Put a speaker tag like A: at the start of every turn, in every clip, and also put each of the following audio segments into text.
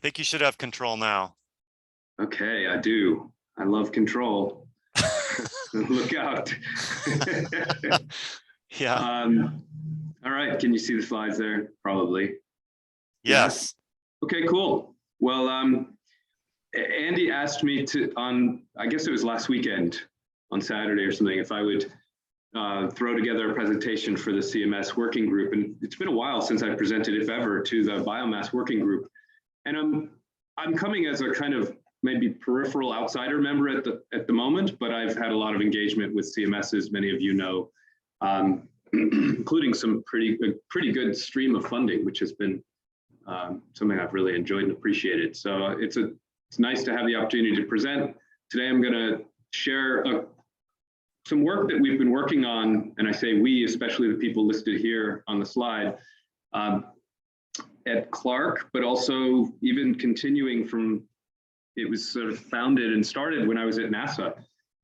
A: think you should have control now.
B: Okay, I do. I love control. Look out.
A: Yeah.
B: All right, can you see the slides there? Probably.
A: Yes.
B: Okay, cool. Well, Andy asked me to, I guess it was last weekend, on Saturday or something, if I would throw together a presentation for the CMS working group. And it's been a while since I presented, if ever, to the Biomass working group. And I'm coming as a kind of maybe peripheral outsider member at the moment, but I've had a lot of engagement with CMS, as many of you know, including some pretty good stream of funding, which has been something I've really enjoyed and appreciated. So it's nice to have the opportunity to present. Today I'm going to share some work that we've been working on, and I say we, especially the people listed here on the slide, at Clark, but also even continuing from, it was sort of founded and started when I was at NASA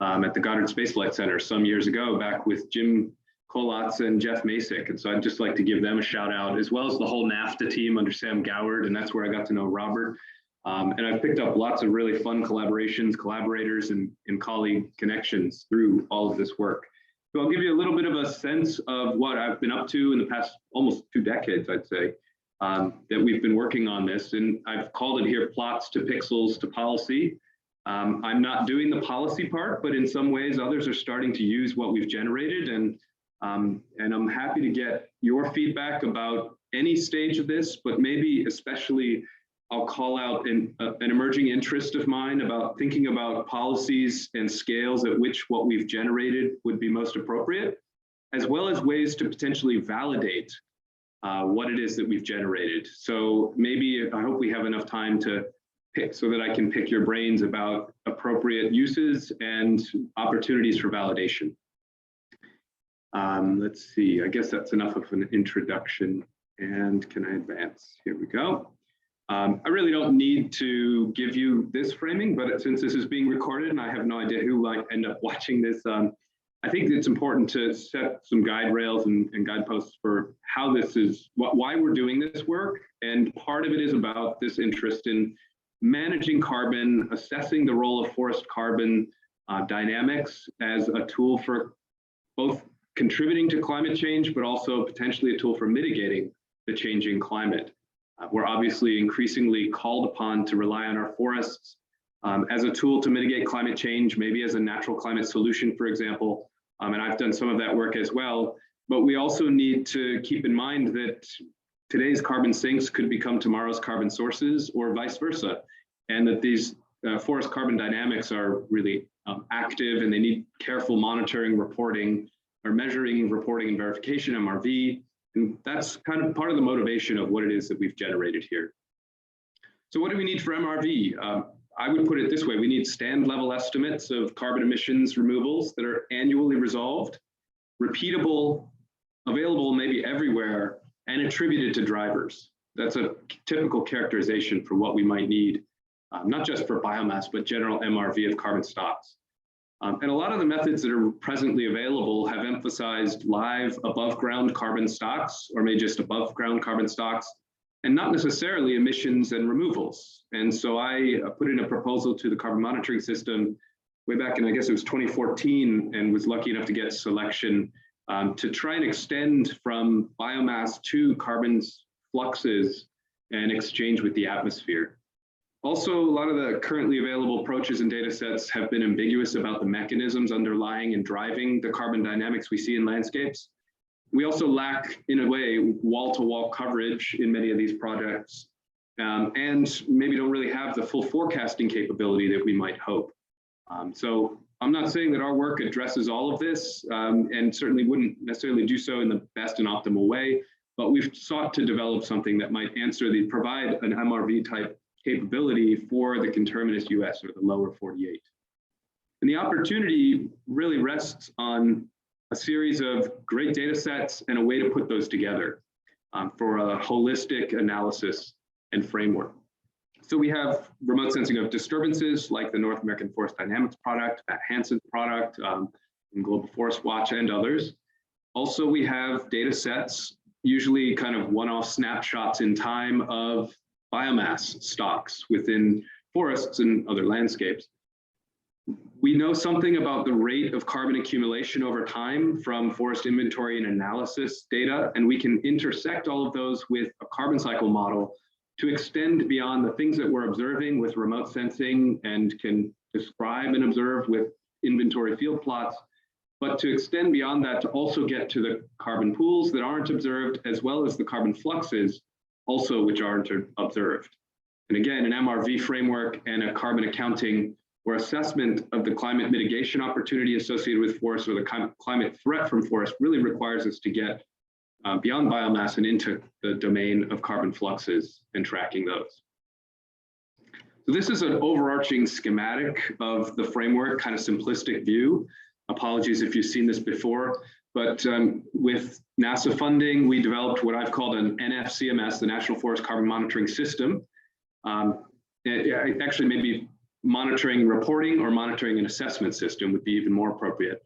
B: at the Goddard Space Flight Center some years ago, back with Jim Kolatz and Jeff Masick. And so I'd just like to give them a shout out, as well as the whole NAFTA team under Sam Goward, and that's where I got to know Robert. And I've picked up lots of really fun collaborations, collaborators, and colleague connections through all of this work. So I'll give you a little bit of a sense of what I've been up to in the past almost 2 decades, I'd say, that we've been working on this. And I've called it here plots to pixels to policy. I'm not doing the policy part, but in some ways others are starting to use what we've generated. And I'm happy to get your feedback about any stage of this, but maybe especially I'll call out an emerging interest of mine about thinking about policies and scales at which what we've generated would be most appropriate, as well as ways to potentially validate what it is that we've generated. So maybe I hope we have enough time to pick so that I can pick your brains about appropriate uses and opportunities for validation. Let's see, I guess that's enough of an introduction. And can I advance? Here we go. I really don't need to give you this framing, but since this is being recorded and I have no idea who might end up watching this, I think it's important to set some guide rails and guideposts for how this is, why we're doing this work. And part of it is about this interest in managing carbon, assessing the role of forest carbon dynamics as a tool for both contributing to climate change, but also potentially a tool for mitigating the changing climate. We're obviously increasingly called upon to rely on our forests as a tool to mitigate climate change, maybe as a natural climate solution, for example. And I've done some of that work as well. But we also need to keep in mind that today's carbon sinks could become tomorrow's carbon sources, or vice versa. And that these forest carbon dynamics are really active, and they need careful monitoring, reporting, or measuring, reporting, and verification, MRV. And that's kind of part of the motivation of what it is that we've generated here. So what do we need for MRV? I would put it this way: we need stand level estimates of carbon emissions removals that are annually resolved, repeatable, available maybe everywhere, and attributed to drivers. That's a typical characterization for what we might need, not just for biomass, but general MRV of carbon stocks. And a lot of the methods that are presently available have emphasized live above ground carbon stocks, or maybe just above ground carbon stocks, and not necessarily emissions and removals. And so I put in a proposal to the carbon monitoring system way back in, I guess it was 2014, and was lucky enough to get selection to try and extend from biomass to carbon fluxes and exchange with the atmosphere. Also, a lot of the currently available approaches and data sets have been ambiguous about the mechanisms underlying and driving the carbon dynamics we see in landscapes. We also lack, in a way, wall-to-wall coverage in many of these projects, and maybe don't really have the full forecasting capability that we might hope. So I'm not saying that our work addresses all of this, and certainly wouldn't necessarily do so in the best and optimal way, but we've sought to develop something that might provide an MRV type capability for the conterminous US, or the lower 48. And the opportunity really rests on a series of great data sets and a way to put those together for a holistic analysis and framework. So we have remote sensing of disturbances like the North American Forest Dynamics product, that Hansen product, and Global Forest Watch, and others. Also, we have data sets, usually kind of one-off snapshots in time of biomass stocks within forests and other landscapes. We know something about the rate of carbon accumulation over time from forest inventory and analysis data, and we can intersect all of those with a carbon cycle model to extend beyond the things that we're observing with remote sensing and can describe and observe with inventory field plots, but to extend beyond that to also get to the carbon pools that aren't observed, as well as the carbon fluxes also which aren't observed. And again, an MRV framework and a carbon accounting or assessment of the climate mitigation opportunity associated with forests or the climate threat from forests really requires us to get beyond biomass and into the domain of carbon fluxes and tracking those. So this is an overarching schematic of the framework, kind of simplistic view. Apologies if you've seen this before, but with NASA funding, we developed what I've called an NFCMS, the National Forest Carbon Monitoring System. Actually, maybe monitoring reporting or monitoring an assessment system would be even more appropriate.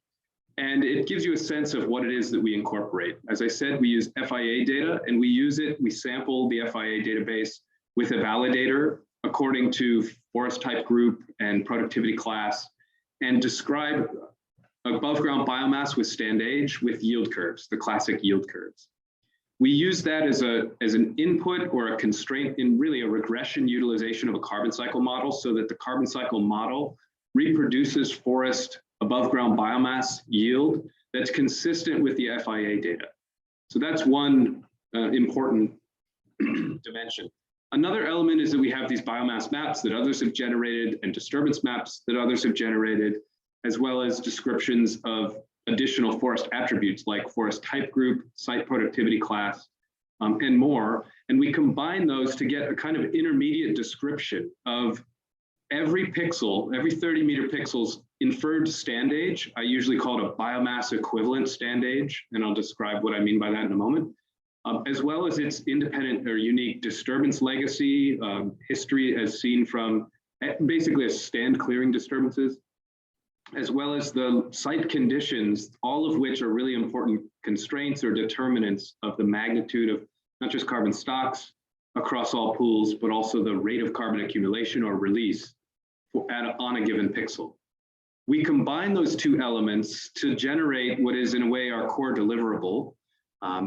B: And it gives you a sense of what it is that we incorporate. As I said, we use FIA data and we sample the FIA database with a validator according to forest type group and productivity class, and describe above ground biomass with stand age with yield curves, the classic yield curves. We use that as an input or a constraint in really a regression utilization of a carbon cycle model, so that the carbon cycle model reproduces forest above ground biomass yield that's consistent with the FIA data. So that's one important dimension. Another element is that we have these biomass maps that others have generated and disturbance maps that others have generated, as well as descriptions of additional forest attributes like forest type group, site productivity class, and more. And we combine those to get a kind of intermediate description of every pixel, every 30-meter pixels inferred stand age. I usually call it a biomass equivalent stand age, and I'll describe what I mean by that in a moment, as well as its independent or unique disturbance legacy, history as seen from basically as stand clearing disturbances, as well as the site conditions, all of which are really important constraints or determinants of the magnitude of not just carbon stocks across all pools, but also the rate of carbon accumulation or release on a given pixel. We combine those two elements to generate what is in a way our core deliverable,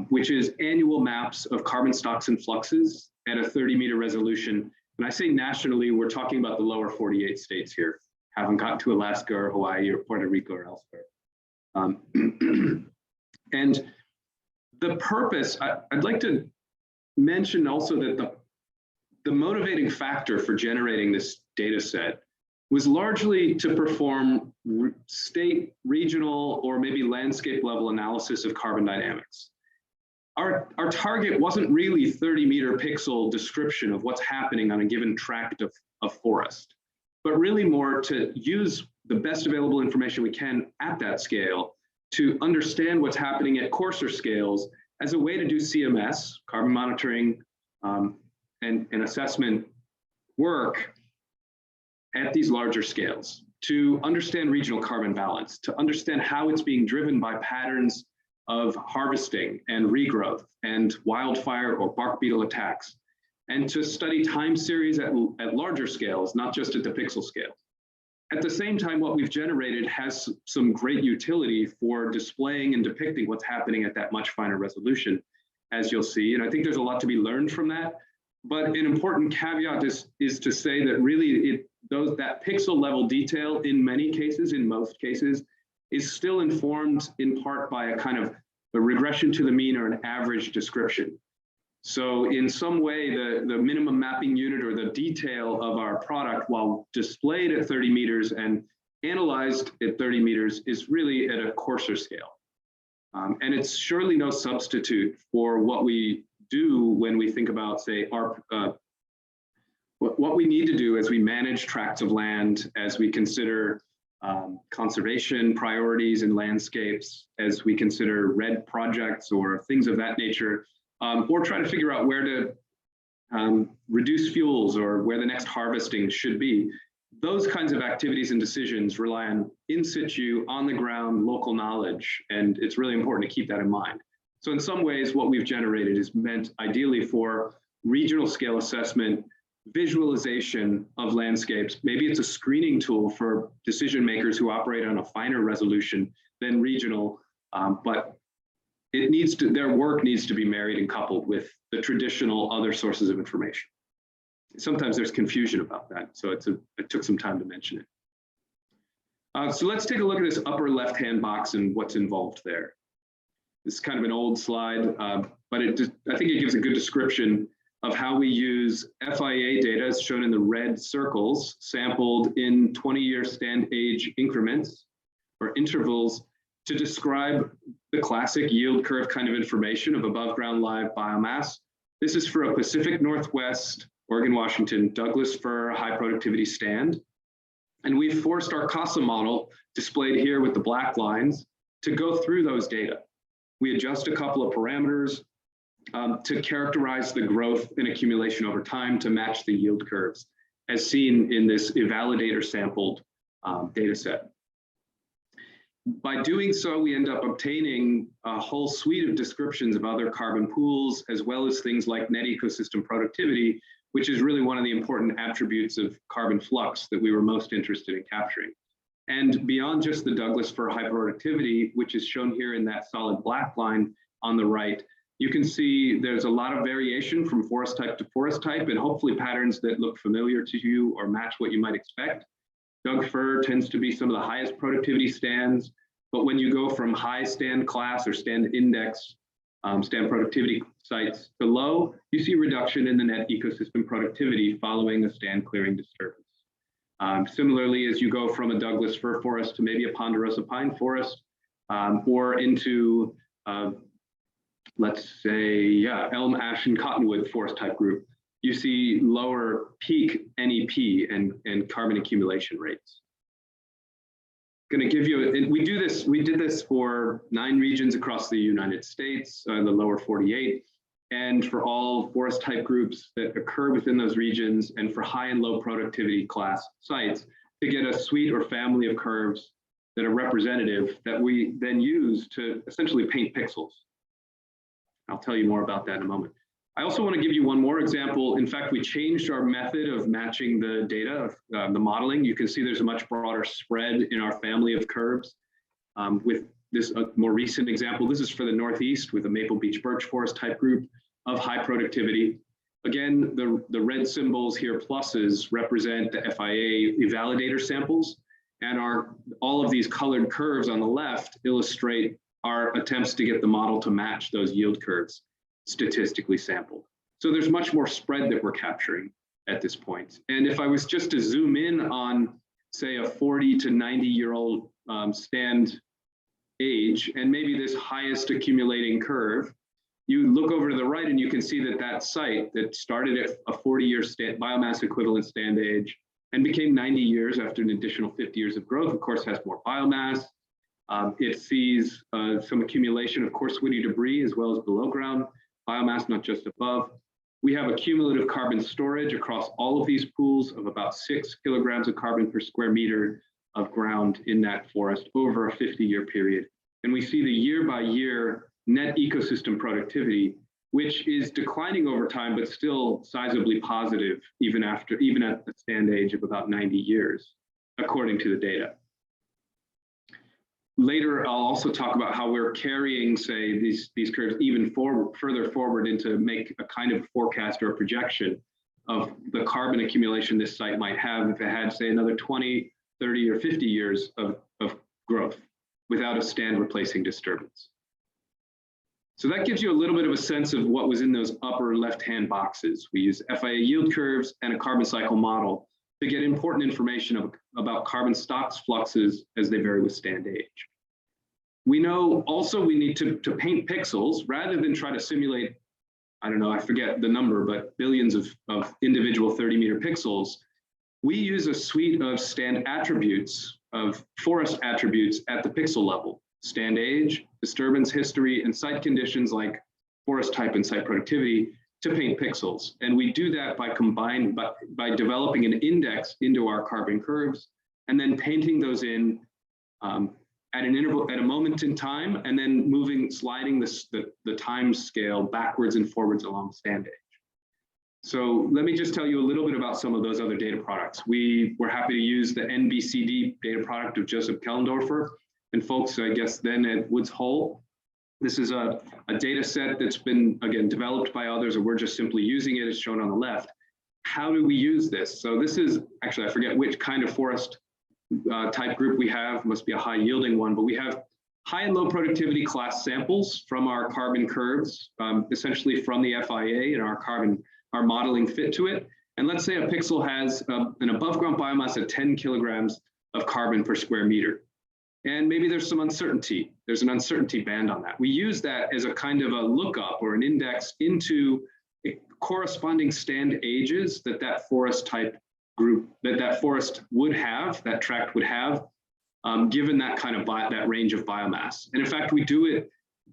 B: which is annual maps of carbon stocks and fluxes at a 30-meter resolution. And I say nationally, we're talking about the lower 48 states here. Haven't gotten to Alaska or Hawaii or Puerto Rico or elsewhere. And the purpose, I'd like to mention also that the motivating factor for generating this data set was largely to perform state, regional, or maybe landscape level analysis of carbon dynamics. Our target wasn't really 30-meter pixel description of what's happening on a given tract of forest, but really more to use the best available information we can at that scale to understand what's happening at coarser scales as a way to do CMS, carbon monitoring, and assessment work at these larger scales, to understand regional carbon balance, to understand how it's being driven by patterns of harvesting and regrowth and wildfire or bark beetle attacks, and to study time series at larger scales, not just at the pixel scale. At the same time, what we've generated has some great utility for displaying and depicting what's happening at that much finer resolution, as you'll see. And I think there's a lot to be learned from that. But an important caveat is to say that really that pixel level detail in many cases, in most cases, is still informed in part by a kind of a regression to the mean or an average description. So in some way, the minimum mapping unit or the detail of our product, while displayed at 30 meters and analyzed at 30 meters, is really at a coarser scale. And it's surely no substitute for what we do when we think about, say, what we need to do as we manage tracts of land, as we consider conservation priorities and landscapes, as we consider RED projects or things of that nature, or try to figure out where to reduce fuels or where the next harvesting should be. Those kinds of activities and decisions rely on in situ, on the ground, local knowledge, and it's really important to keep that in mind. So in some ways, what we've generated is meant ideally for regional scale assessment, visualization of landscapes. Maybe it's a screening tool for decision makers who operate on a finer resolution than regional, but it needs to, their work needs to be married and coupled with the traditional other sources of information. Sometimes there's confusion about that, so it took some time to mention it. So let's take a look at this upper left-hand box and what's involved there. This is kind of an old slide, but I think it gives a good description of how we use FIA data, as shown in the red circles, sampled in 20-year stand age increments or intervals, to describe the classic yield curve kind of information of above ground live biomass. This is for a Pacific Northwest, Oregon, Washington, Douglas fir high productivity stand. And we've forced our CASA model, displayed here with the black lines, to go through those data. We adjust a couple of parameters to characterize the growth and accumulation over time to match the yield curves, as seen in this eValidator sampled data set. By doing so, we end up obtaining a whole suite of descriptions of other carbon pools, as well as things like net ecosystem productivity, which is really one of the important attributes of carbon flux that we were most interested in capturing. And beyond just the Douglas fir high productivity, which is shown here in that solid black line on the right, you can see there's a lot of variation from forest type to forest type, and hopefully patterns that look familiar to you or match what you might expect. Doug fir tends to be some of the highest productivity stands, but when you go from high stand class or stand index, stand productivity sites to low, you see reduction in the net ecosystem productivity following a stand clearing disturbance. Similarly, as you go from a Douglas fir forest to maybe a ponderosa pine forest, or into, let's say, elm, ash, and cottonwood forest type group, you see lower peak NEP and carbon accumulation rates. Going to give you, we did this for 9 regions across the United States, the lower 48, and for all forest type groups that occur within those regions, and for high and low productivity class sites, to get a suite or family of curves that are representative that we then use to essentially paint pixels. I'll tell you more about that in a moment. I also want to give you one more example. In fact, we changed our method of matching the data, the modeling. You can see there's a much broader spread in our family of curves. With this more recent example, this is for the Northeast with a Maple Beach birch forest type group of high productivity. Again, the red symbols here, pluses, represent the FIA eValidator samples, and all of these colored curves on the left illustrate our attempts to get the model to match those yield curves statistically sampled. So there's much more spread that we're capturing at this point. And if I was just to zoom in on, say, a 40 to 90-year-old stand age, and maybe this highest accumulating curve, you look over to the right and you can see that that site that started at a 40-year biomass equivalent stand age and became 90 years after an additional 50 years of growth, of course, has more biomass. It sees some accumulation of coarse woody debris as well as below ground biomass, not just above. We have a cumulative carbon storage across all of these pools of about 6 kilograms of carbon per square meter of ground in that forest over a 50-year period. And we see the year by year net ecosystem productivity, which is declining over time, but still sizably positive even at the stand age of about 90 years, according to the data. Later, I'll also talk about how we're carrying, say, these curves even further forward into make a kind of forecast or a projection of the carbon accumulation this site might have if it had, say, another 20, 30, or 50 years of growth without a stand replacing disturbance. So that gives you a little bit of a sense of what was in those upper left-hand boxes. We use FIA yield curves and a carbon cycle model to get important information about carbon stocks fluxes as they vary with stand age. We know also we need to paint pixels rather than try to simulate, I don't know, I forget the number, but billions of individual 30-meter pixels. We use a suite of stand attributes, of forest attributes at the pixel level: stand age, disturbance history, and site conditions like forest type and site productivity to paint pixels. And we do that by developing an index into our carbon curves and then painting those in at an interval, at a moment in time, and then sliding the time scale backwards and forwards along stand age. So let me just tell you a little bit about some of those other data products. We were happy to use the NBCD data product of Joseph Kellendorfer and folks, I guess, then at Woods Hole. This is a data set that's been, again, developed by others, and we're just simply using it as shown on the left. How do we use this? So this is, actually, I forget which kind of forest type group we have, must be a high yielding one, but we have high and low productivity class samples from our carbon curves, essentially from the FIA and our modeling fit to it. And let's say a pixel has an above ground biomass of 10 kilograms of carbon per square meter. And maybe there's some uncertainty. There's an uncertainty band on that. We use that as a kind of a lookup or an index into corresponding stand ages that forest type group, that forest would have, that tract would have, given that kind of that range of biomass. And in fact, we do it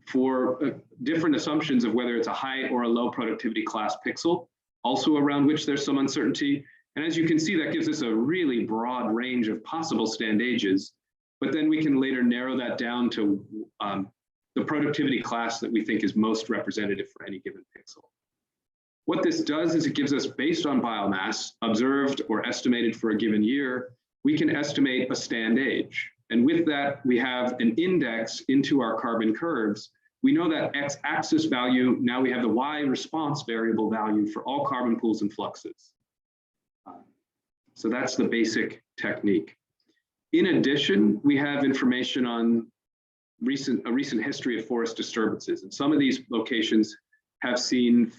B: for different assumptions of whether it's a high or a low productivity class pixel, also around which there's some uncertainty. And as you can see, that gives us a really broad range of possible stand ages, but then we can later narrow that down to the productivity class that we think is most representative for any given pixel. What this does is it gives us, based on biomass observed or estimated for a given year, we can estimate a stand age. And with that, we have an index into our carbon curves. We know that x-axis value, now we have the y response variable value for all carbon pools and fluxes. So that's the basic technique. In addition, we have information on a recent history of forest disturbances. And some of these locations have seen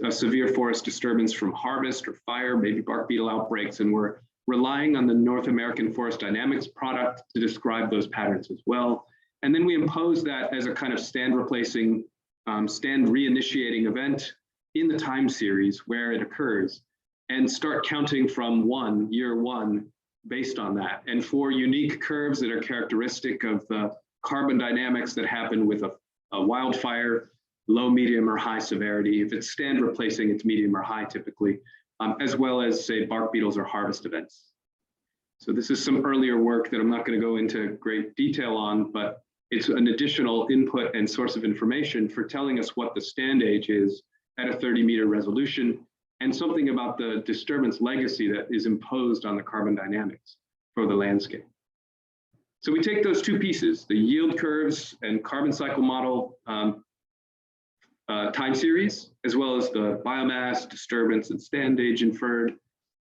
B: severe forest disturbance from harvest or fire, maybe bark beetle outbreaks, and we're relying on the North American Forest Dynamics product to describe those patterns as well. And then we impose that as a kind of stand reinitiating event in the time series where it occurs and start counting from year one, based on that. And for unique curves that are characteristic of the carbon dynamics that happen with a wildfire, low, medium, or high severity. If it's stand replacing, it's medium or high typically, as well as, say, bark beetles or harvest events. So this is some earlier work that I'm not going to go into great detail on, but it's an additional input and source of information for telling us what the stand age is at a 30-meter resolution, and something about the disturbance legacy that is imposed on the carbon dynamics for the landscape. So we take those two pieces, the yield curves and carbon cycle model time series, as well as the biomass, disturbance, and stand age inferred,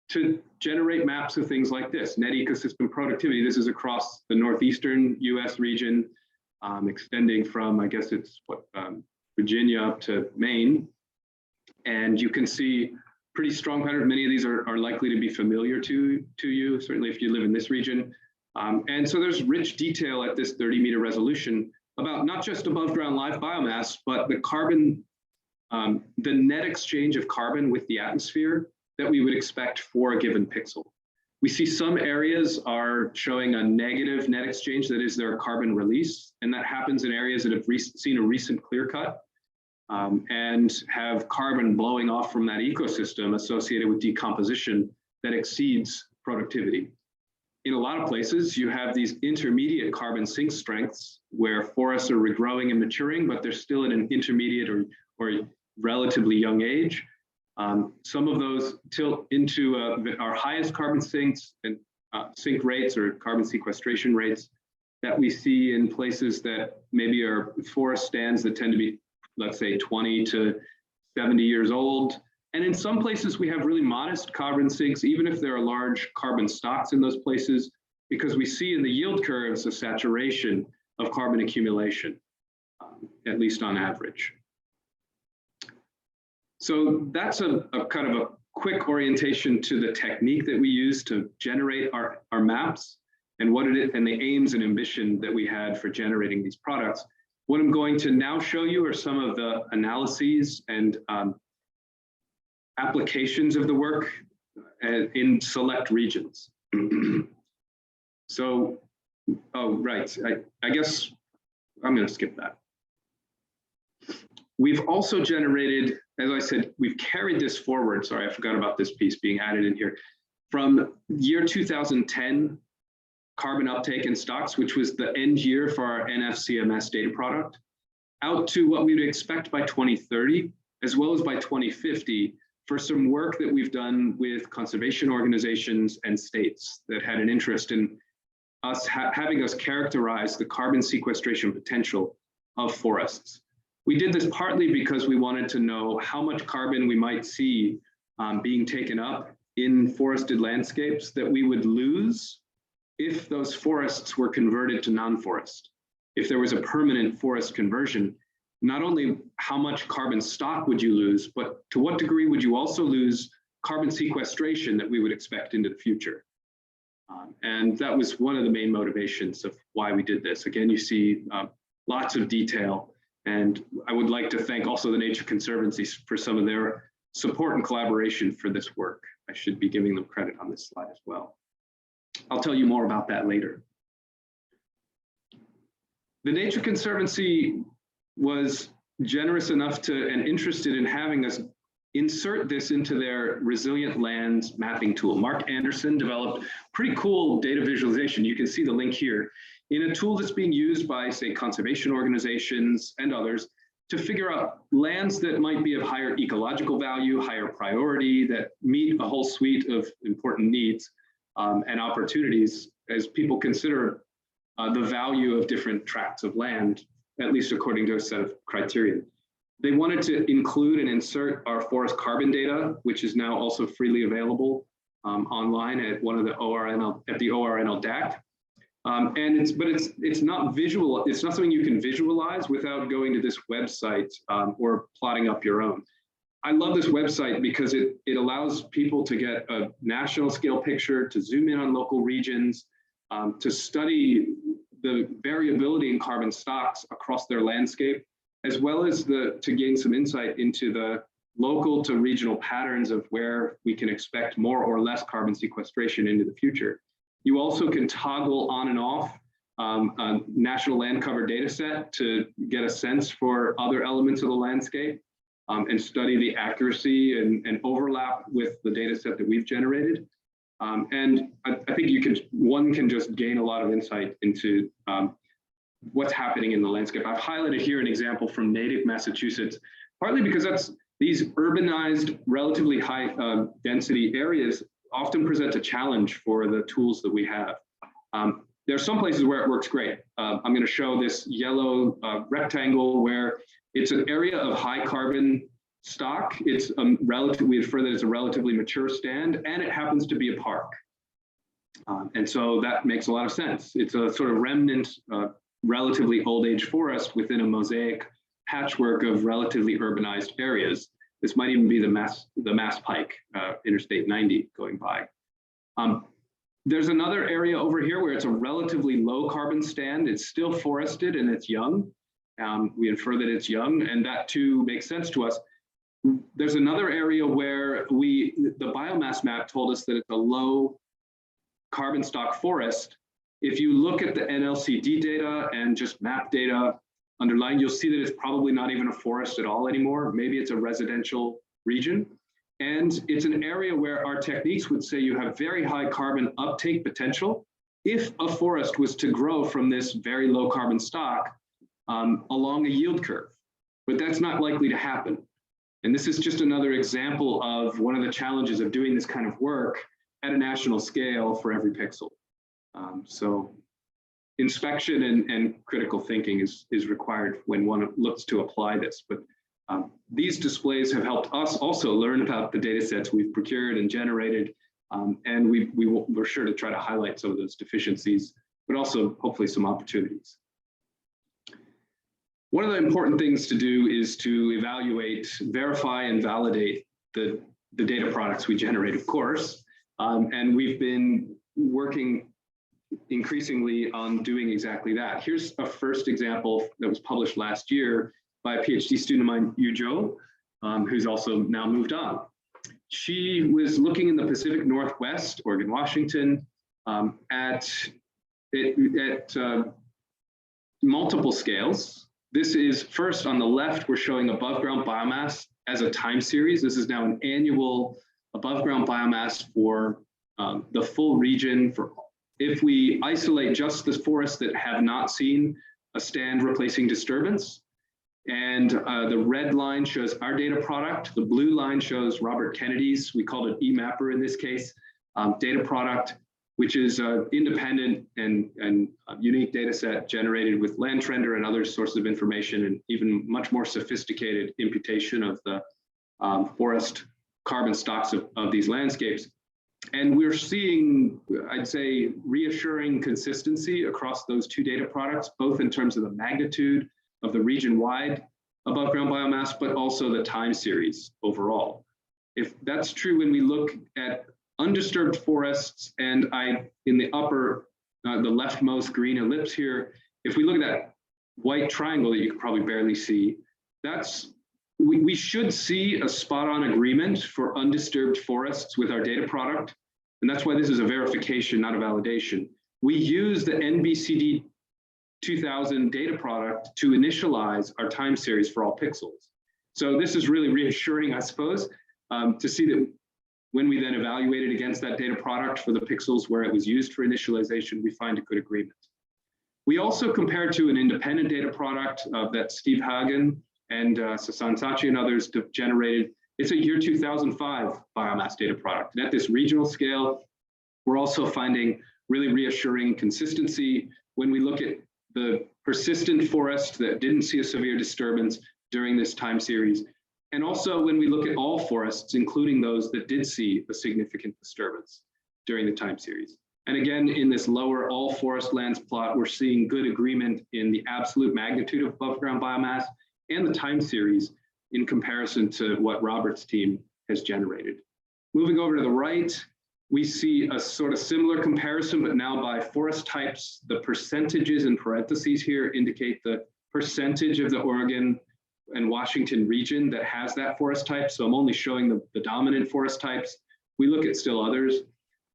B: to generate maps of things like this, net ecosystem productivity. This is across the northeastern US region, extending from, I guess it's Virginia up to Maine. And you can see pretty strong pattern. Many of these are likely to be familiar to you, certainly if you live in this region. And so there's rich detail at this 30-meter resolution about not just above ground live biomass, but the carbon, the net exchange of carbon with the atmosphere that we would expect for a given pixel. We see some areas are showing a negative net exchange, that is their carbon release, and that happens in areas that have seen a recent clear cut and have carbon blowing off from that ecosystem associated with decomposition that exceeds productivity. In a lot of places, you have these intermediate carbon sink strengths where forests are regrowing and maturing, but they're still at an intermediate or relatively young age. Some of those tilt into our highest carbon sinks and sink rates or carbon sequestration rates that we see in places that maybe are forest stands that tend to be, let's say, 20 to 70 years old. And in some places, we have really modest carbon sinks, even if there are large carbon stocks in those places, because we see in the yield curves a saturation of carbon accumulation, at least on average. So that's a kind of a quick orientation to the technique that we use to generate our maps and what it is, and the aims and ambition that we had for generating these products. What I'm going to now show you are some of the analyses and applications of the work in select regions. So, oh, right, I guess I'm going to skip that. We've also generated, as I said, we've carried this forward. Sorry, I forgot about this piece being added in here. From year 2010, carbon uptake in stocks, which was the end year for our NFCMS data product, out to what we would expect by 2030, as well as by 2050, for some work that we've done with conservation organizations and states that had an interest in us having us characterize the carbon sequestration potential of forests. We did this partly because we wanted to know how much carbon we might see being taken up in forested landscapes that we would lose if those forests were converted to non-forest. If there was a permanent forest conversion, not only how much carbon stock would you lose, but to what degree would you also lose carbon sequestration that we would expect into the future? And that was one of the main motivations of why we did this. Again, you see lots of detail, and I would like to thank also the Nature Conservancy for some of their support and collaboration for this work. I should be giving them credit on this slide as well. I'll tell you more about that later. The Nature Conservancy was generous enough to and interested in having us insert this into their resilient lands mapping tool. Mark Anderson developed pretty cool data visualization. You can see the link here in a tool that's being used by, say, conservation organizations and others to figure out lands that might be of higher ecological value, higher priority, that meet a whole suite of important needs and opportunities as people consider the value of different tracts of land, at least according to a set of criteria. They wanted to include and insert our forest carbon data, which is now also freely available online at one of the ORNL, at the ORNL DAC. And it's not visual, it's not something you can visualize without going to this website or plotting up your own. I love this website because it allows people to get a national scale picture, to zoom in on local regions, to study the variability in carbon stocks across their landscape, as well as to gain some insight into the local to regional patterns of where we can expect more or less carbon sequestration into the future. You also can toggle on and off a national land cover data set to get a sense for other elements of the landscape and study the accuracy and overlap with the data set that we've generated. And I think one can just gain a lot of insight into what's happening in the landscape. I've highlighted here an example from Natick, Massachusetts, partly because these urbanized, relatively high density areas often present a challenge for the tools that we have. There are some places where it works great. I'm going to show this yellow rectangle where it's an area of high carbon stock. It's we infer that it's a relatively mature stand, and it happens to be a park. And so that makes a lot of sense. It's a sort of remnant, relatively old age forest within a mosaic patchwork of relatively urbanized areas. This might even be the Mass Pike, Interstate 90 going by. There's another area over here where it's a relatively low carbon stand. It's still forested and it's young. We infer that it's young, and that too makes sense to us. There's another area where the biomass map told us that it's a low carbon stock forest. If you look at the NLCD data and just map data underlined, you'll see that it's probably not even a forest at all anymore. Maybe it's a residential region. And it's an area where our techniques would say you have very high carbon uptake potential if a forest was to grow from this very low carbon stock along a yield curve. But that's not likely to happen. And this is just another example of one of the challenges of doing this kind of work at a national scale for every pixel. So inspection and critical thinking is required when one looks to apply this. But these displays have helped us also learn about the data sets we've procured and generated. And we're sure to try to highlight some of those deficiencies, but also hopefully some opportunities. One of the important things to do is to evaluate, verify, and validate the data products we generate, of course. And we've been working increasingly on doing exactly that. Here's a first example that was published last year by a PhD student of mine, Yu Zhou, who's also now moved on. She was looking in the Pacific Northwest, Oregon, Washington, at multiple scales. This is first on the left, we're showing above ground biomass as a time series. This is now an annual above ground biomass for the full region. If we isolate just the forests that have not seen a stand replacing disturbance, And the red line shows our data product. The blue line shows Robert Kennedy's, we called it eMapper in this case, data product, which is an independent and unique data set generated with Landtrender and other sources of information, and even much more sophisticated imputation of the forest carbon stocks of these landscapes. And we're seeing, I'd say, reassuring consistency across those two data products, both in terms of the magnitude of the region-wide above ground biomass, but also the time series overall. If that's true when we look at undisturbed forests, and in the upper, the leftmost green ellipse here, if we look at that white triangle that you can probably barely see, we should see a spot-on agreement for undisturbed forests with our data product. And that's why this is a verification, not a validation. We use the NBCD 2000 data product to initialize our time series for all pixels. So this is really reassuring, I suppose, to see that when we then evaluate it against that data product for the pixels where it was used for initialization, we find a good agreement. We also compare to an independent data product that Steve Hagen and Sasan Sachi and others generated. It's a year 2005 biomass data product. And at this regional scale, we're also finding really reassuring consistency when we look at the persistent forest that didn't see a severe disturbance during this time series. And also when we look at all forests, including those that did see a significant disturbance during the time series. And again, in this lower all forest lands plot, we're seeing good agreement in the absolute magnitude of above ground biomass and the time series in comparison to what Robert's team has generated. Moving over to the right, we see a sort of similar comparison, but now by forest types. The percentages in parentheses here indicate the percentage of the Oregon and Washington region that has that forest type. So I'm only showing the dominant forest types. We look at still others.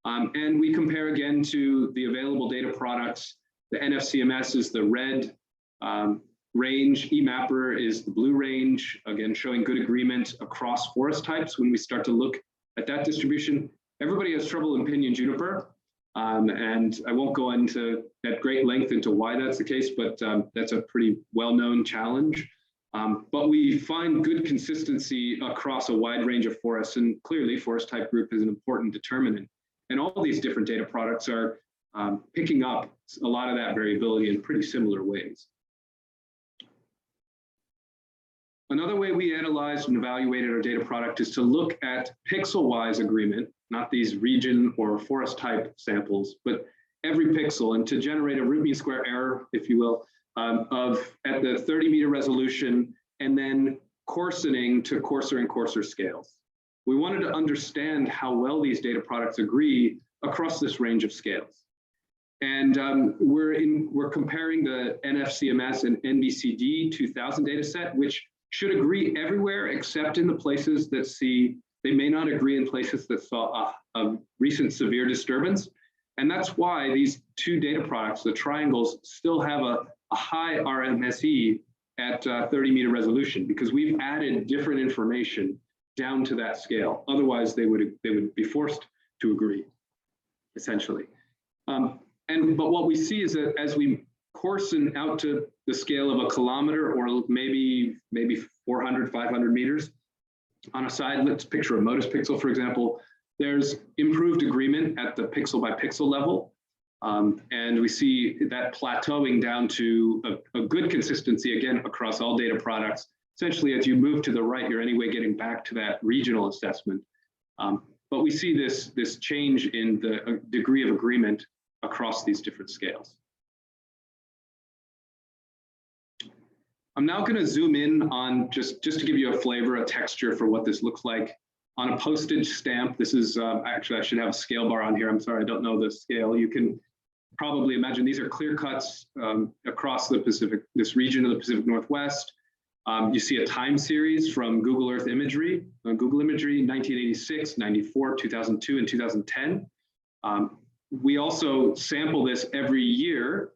B: And we compare again to the available data products. The NFCMS is the red range, eMapper is the blue range, again, showing good agreement across forest types. When we start to look at that distribution, everybody has trouble in pinyon juniper. And I won't go into at great length into why that's the case, but that's a pretty well-known challenge. But we find good consistency across a wide range of forests, and clearly forest type group is an important determinant. And all these different data products are picking up a lot of that variability in pretty similar ways. Another way we analyzed and evaluated our data product is to look at pixel-wise agreement, not these region or forest type samples, but every pixel, and to generate a root mean square error, if you will, at the 30-meter resolution, and then coarsening to coarser and coarser scales. We wanted to understand how well these data products agree across this range of scales. And we're comparing the NFCMS and NBCD 2000 data set, which should agree everywhere except in the places that they may not agree in places that saw a recent severe disturbance. And that's why these two data products, the triangles, still have a high RMSE at 30-meter resolution, because we've added different information down to that scale. Otherwise, they would be forced to agree, essentially. But what we see is that as we coarsen out to the scale of a kilometer or maybe 400, 500 meters on a side, let's picture a Modus pixel, for example, there's improved agreement at the pixel by pixel level. And we see that plateauing down to a good consistency, again, across all data products. Essentially, as you move to the right, you're anyway getting back to that regional assessment. But we see this change in the degree of agreement across these different scales. I'm now going to zoom in on just to give you a flavor, a texture for what this looks like. On a postage stamp, this is, actually I should have a scale bar on here. I'm sorry, I don't know the scale. You can probably imagine these are clear cuts across the this region of the Pacific Northwest. You see a time series from Google Earth Imagery, 1986, 94, 2002, and 2010. We also sample this every year.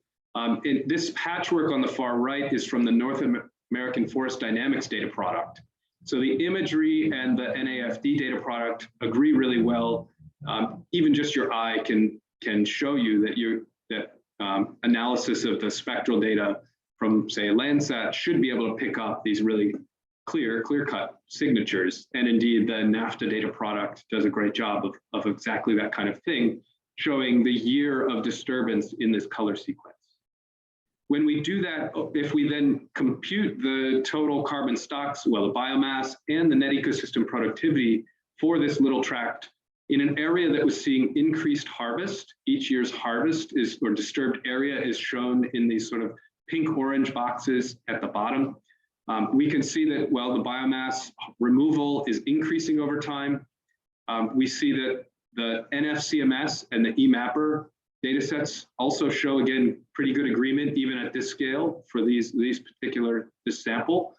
B: This patchwork on the far right is from the North American Forest Dynamics data product. So the imagery and the NAFD data product agree really well. Even just your eye can show you that analysis of the spectral data from say a Landsat should be able to pick up these really clear-cut signatures. And indeed, the NAFTA data product does a great job of exactly that kind of thing, showing the year of disturbance in this color sequence. When we do that, if we then compute the total carbon stocks, well, the biomass and the net ecosystem productivity for this little tract in an area that was seeing increased harvest, each year's harvest is, or disturbed area is shown in these sort of pink-orange boxes at the bottom. We can see that, well, the biomass removal is increasing over time. We see that the NFCMS and the EMAPR data sets also show, again, pretty good agreement, even at this scale for this sample.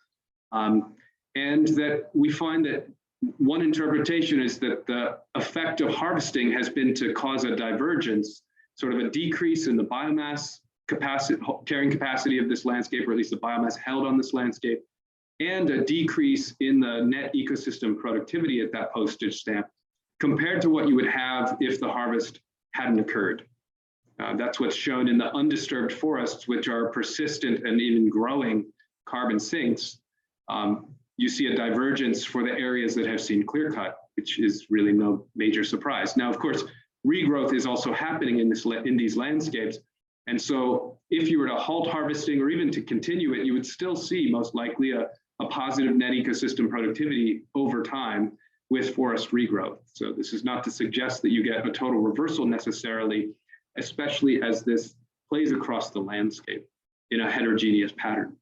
B: And that we find that one interpretation is that the effect of harvesting has been to cause a divergence, sort of a decrease in the biomass capacity, carrying capacity of this landscape, or at least the biomass held on this landscape, and a decrease in the net ecosystem productivity at that postage stamp compared to what you would have if the harvest hadn't occurred. That's what's shown in the undisturbed forests, which are persistent and even growing carbon sinks. You see a divergence for the areas that have seen clear cut, which is really no major surprise. Now, of course, regrowth is also happening in these landscapes. And so if you were to halt harvesting or even to continue it, you would still see most likely a positive net ecosystem productivity over time with forest regrowth. So this is not to suggest that you get a total reversal necessarily, especially as this plays across the landscape in a heterogeneous pattern.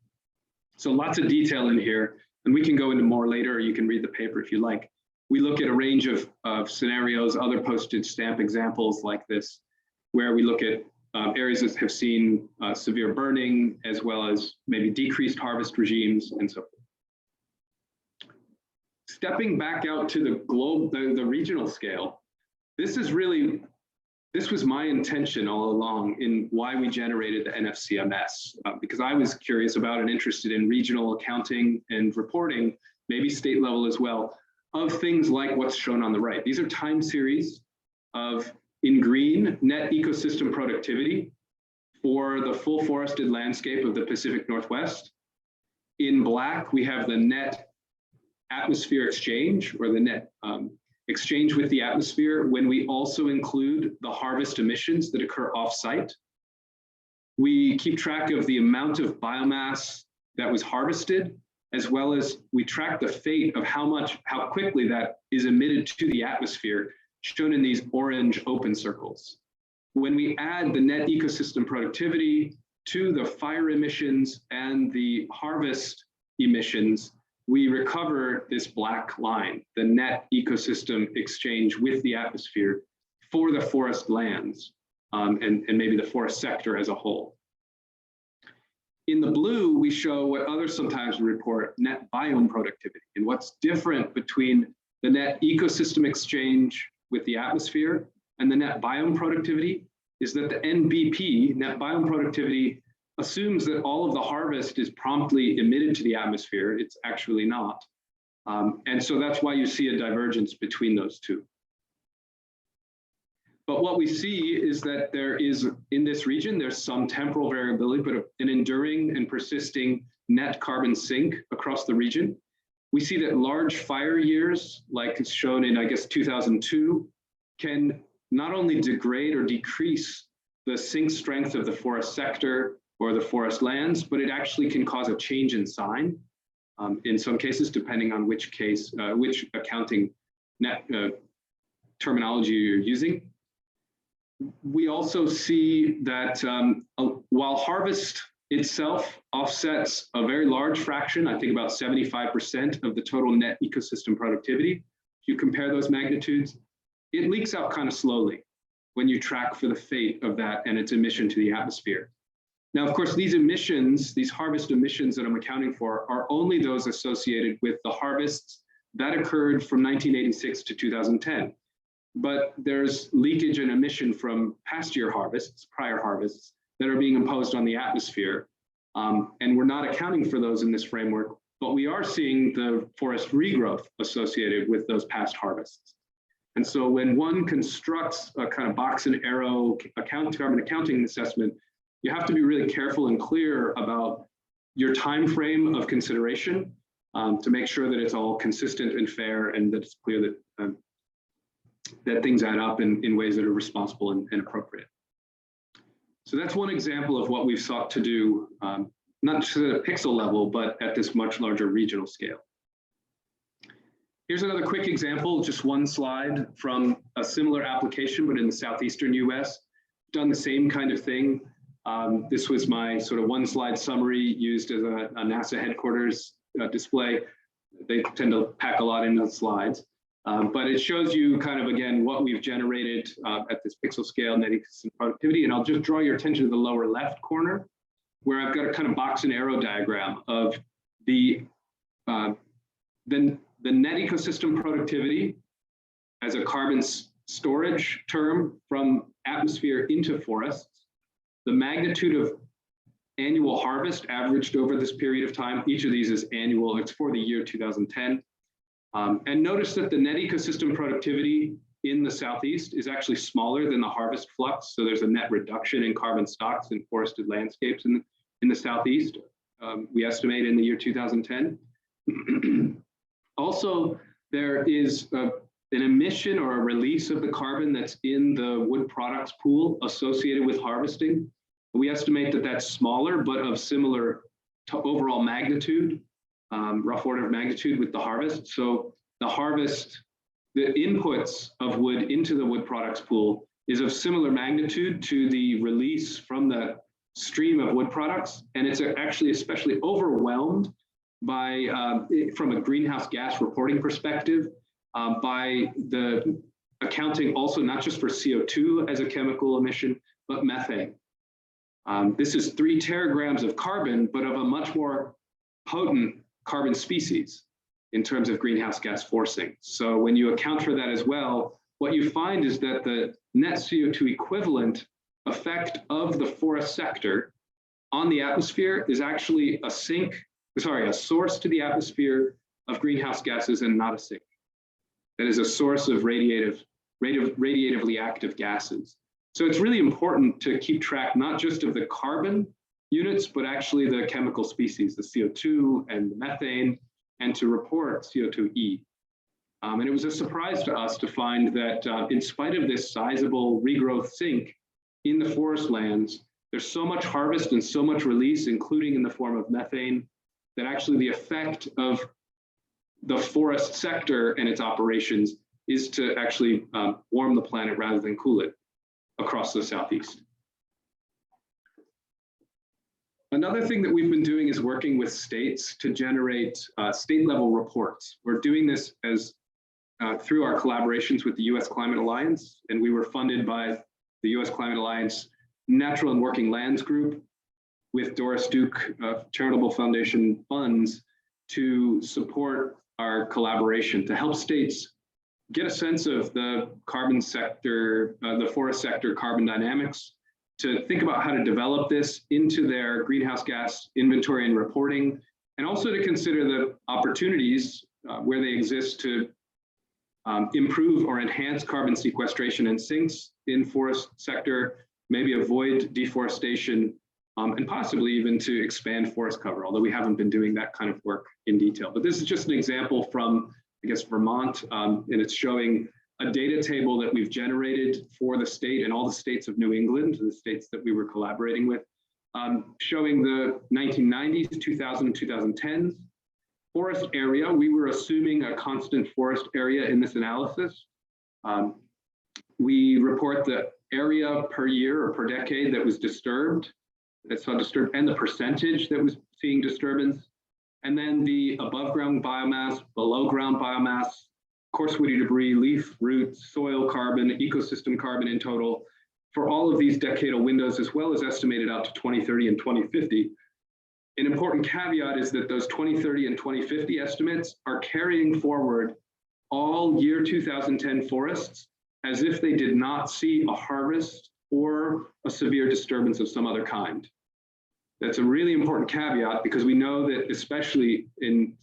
B: So lots of detail in here, and we can go into more later, or you can read the paper if you like. We look at a range of scenarios, other postage stamp examples like this, where we look at areas that have seen severe burning, as well as maybe decreased harvest regimes and so forth. Stepping back out to the regional scale, this was my intention all along in why we generated the NFCMS, because I was curious about and interested in regional accounting and reporting, maybe state level as well, of things like what's shown on the right. These are time series of, in green, net ecosystem productivity for the full forested landscape of the Pacific Northwest. In black, we have the net atmosphere exchange, or the net exchange with the atmosphere, when we also include the harvest emissions that occur off-site. We keep track of the amount of biomass that was harvested, as well as we track the fate of how quickly that is emitted to the atmosphere, shown in these orange open circles. When we add the net ecosystem productivity to the fire emissions and the harvest emissions, we recover this black line, the net ecosystem exchange with the atmosphere for the forest lands and maybe the forest sector as a whole. In the blue, we show what others sometimes report, net biome productivity, and what's different between the net ecosystem exchange with the atmosphere and the net biome productivity is that the NBP, net biome productivity, assumes that all of the harvest is promptly emitted to the atmosphere. It's actually not. And so that's why you see a divergence between those two. But what we see is that there is, in this region, there's some temporal variability, but an enduring and persisting net carbon sink across the region. We see that large fire years, like it's shown in, I guess, 2002, can not only degrade or decrease the sink strength of the forest sector or the forest lands, but it actually can cause a change in sign in some cases, depending on which case, which accounting net terminology you're using. We also see that while harvest itself offsets a very large fraction, I think about 75% of the total net ecosystem productivity, if you compare those magnitudes, it leaks out kind of slowly when you track for the fate of that and its emission to the atmosphere. Now, of course, these emissions, these harvest emissions that I'm accounting for, are only those associated with the harvests that occurred from 1986 to 2010. But there's leakage and emission from past year harvests, prior harvests, that are being imposed on the atmosphere. And we're not accounting for those in this framework, but we are seeing the forest regrowth associated with those past harvests. And so when one constructs a kind of box and arrow carbon accounting assessment, you have to be really careful and clear about your time frame of consideration to make sure that it's all consistent and fair, and that it's clear that that things add up in ways that are responsible and appropriate. So that's one example of what we've sought to do, not just at a pixel level, but at this much larger regional scale. Here's another quick example, just one slide from a similar application, but in the southeastern US. Done the same kind of thing. This was my sort of one slide summary used as a NASA headquarters display. They tend to pack a lot into the slides, but it shows you kind of, again, what we've generated at this pixel scale, net ecosystem productivity. And I'll just draw your attention to the lower left corner, where I've got a kind of box and arrow diagram of the net ecosystem productivity as a carbon storage term from atmosphere into forests, the magnitude of annual harvest averaged over this period of time. Each of these is annual, it's for the year 2010. And notice that the net ecosystem productivity in the Southeast is actually smaller than the harvest flux. So there's a net reduction in carbon stocks in forested landscapes in the Southeast, we estimate in the year 2010. Also, there is an emission or a release of the carbon that's in the wood products pool associated with harvesting. We estimate that that's smaller, but of similar to overall magnitude, rough order of magnitude with the harvest. So the harvest, the inputs of wood into the wood products pool is of similar magnitude to the release from the stream of wood products. And it's actually especially overwhelmed by, from a greenhouse gas reporting perspective, by the accounting also not just for CO2 as a chemical emission, but methane. This is 3 teragrams of carbon, but of a much more potent carbon species in terms of greenhouse gas forcing. So when you account for that as well, what you find is that the net CO2 equivalent effect of the forest sector on the atmosphere is actually a source to the atmosphere of greenhouse gases and not a sink. That is a source of radiatively active gases. So it's really important to keep track not just of the carbon units, but actually the chemical species, the CO2 and the methane, and to report CO2e. And it was a surprise to us to find that in spite of this sizable regrowth sink in the forest lands, there's so much harvest and so much release, including in the form of methane, that actually the effect of the forest sector and its operations is to actually warm the planet rather than cool it across the Southeast. Another thing that we've been doing is working with states to generate state-level reports. We're doing this as through our collaborations with the U.S. Climate Alliance, and we were funded by the U.S. Climate Alliance Natural and Working Lands Group with Doris Duke Charitable Foundation funds to support our collaboration to help states get a sense of the carbon sector, the forest sector carbon dynamics, to think about how to develop this into their greenhouse gas inventory and reporting, and also to consider the opportunities where they exist to improve or enhance carbon sequestration and sinks in forest sector, maybe avoid deforestation, and possibly even to expand forest cover, although we haven't been doing that kind of work in detail. But this is just an example from, I guess, Vermont, and it's showing a data table that we've generated for the state and all the states of New England, the states that we were collaborating with, showing the 1990s, 2000, and 2010s forest area. We were assuming a constant forest area in this analysis. We report the area per year or per decade that was disturbed, that saw disturbed, and the percentage that was seeing disturbance, and then the above ground biomass, below ground biomass, coarse woody debris, leaf, roots, soil carbon, ecosystem carbon in total for all of these decadal windows, as well as estimated out to 2030 and 2050. An important caveat is that those 2030 and 2050 estimates are carrying forward all year 2010 forests as if they did not see a harvest or a severe disturbance of some other kind. That's a really important caveat because we know that especially in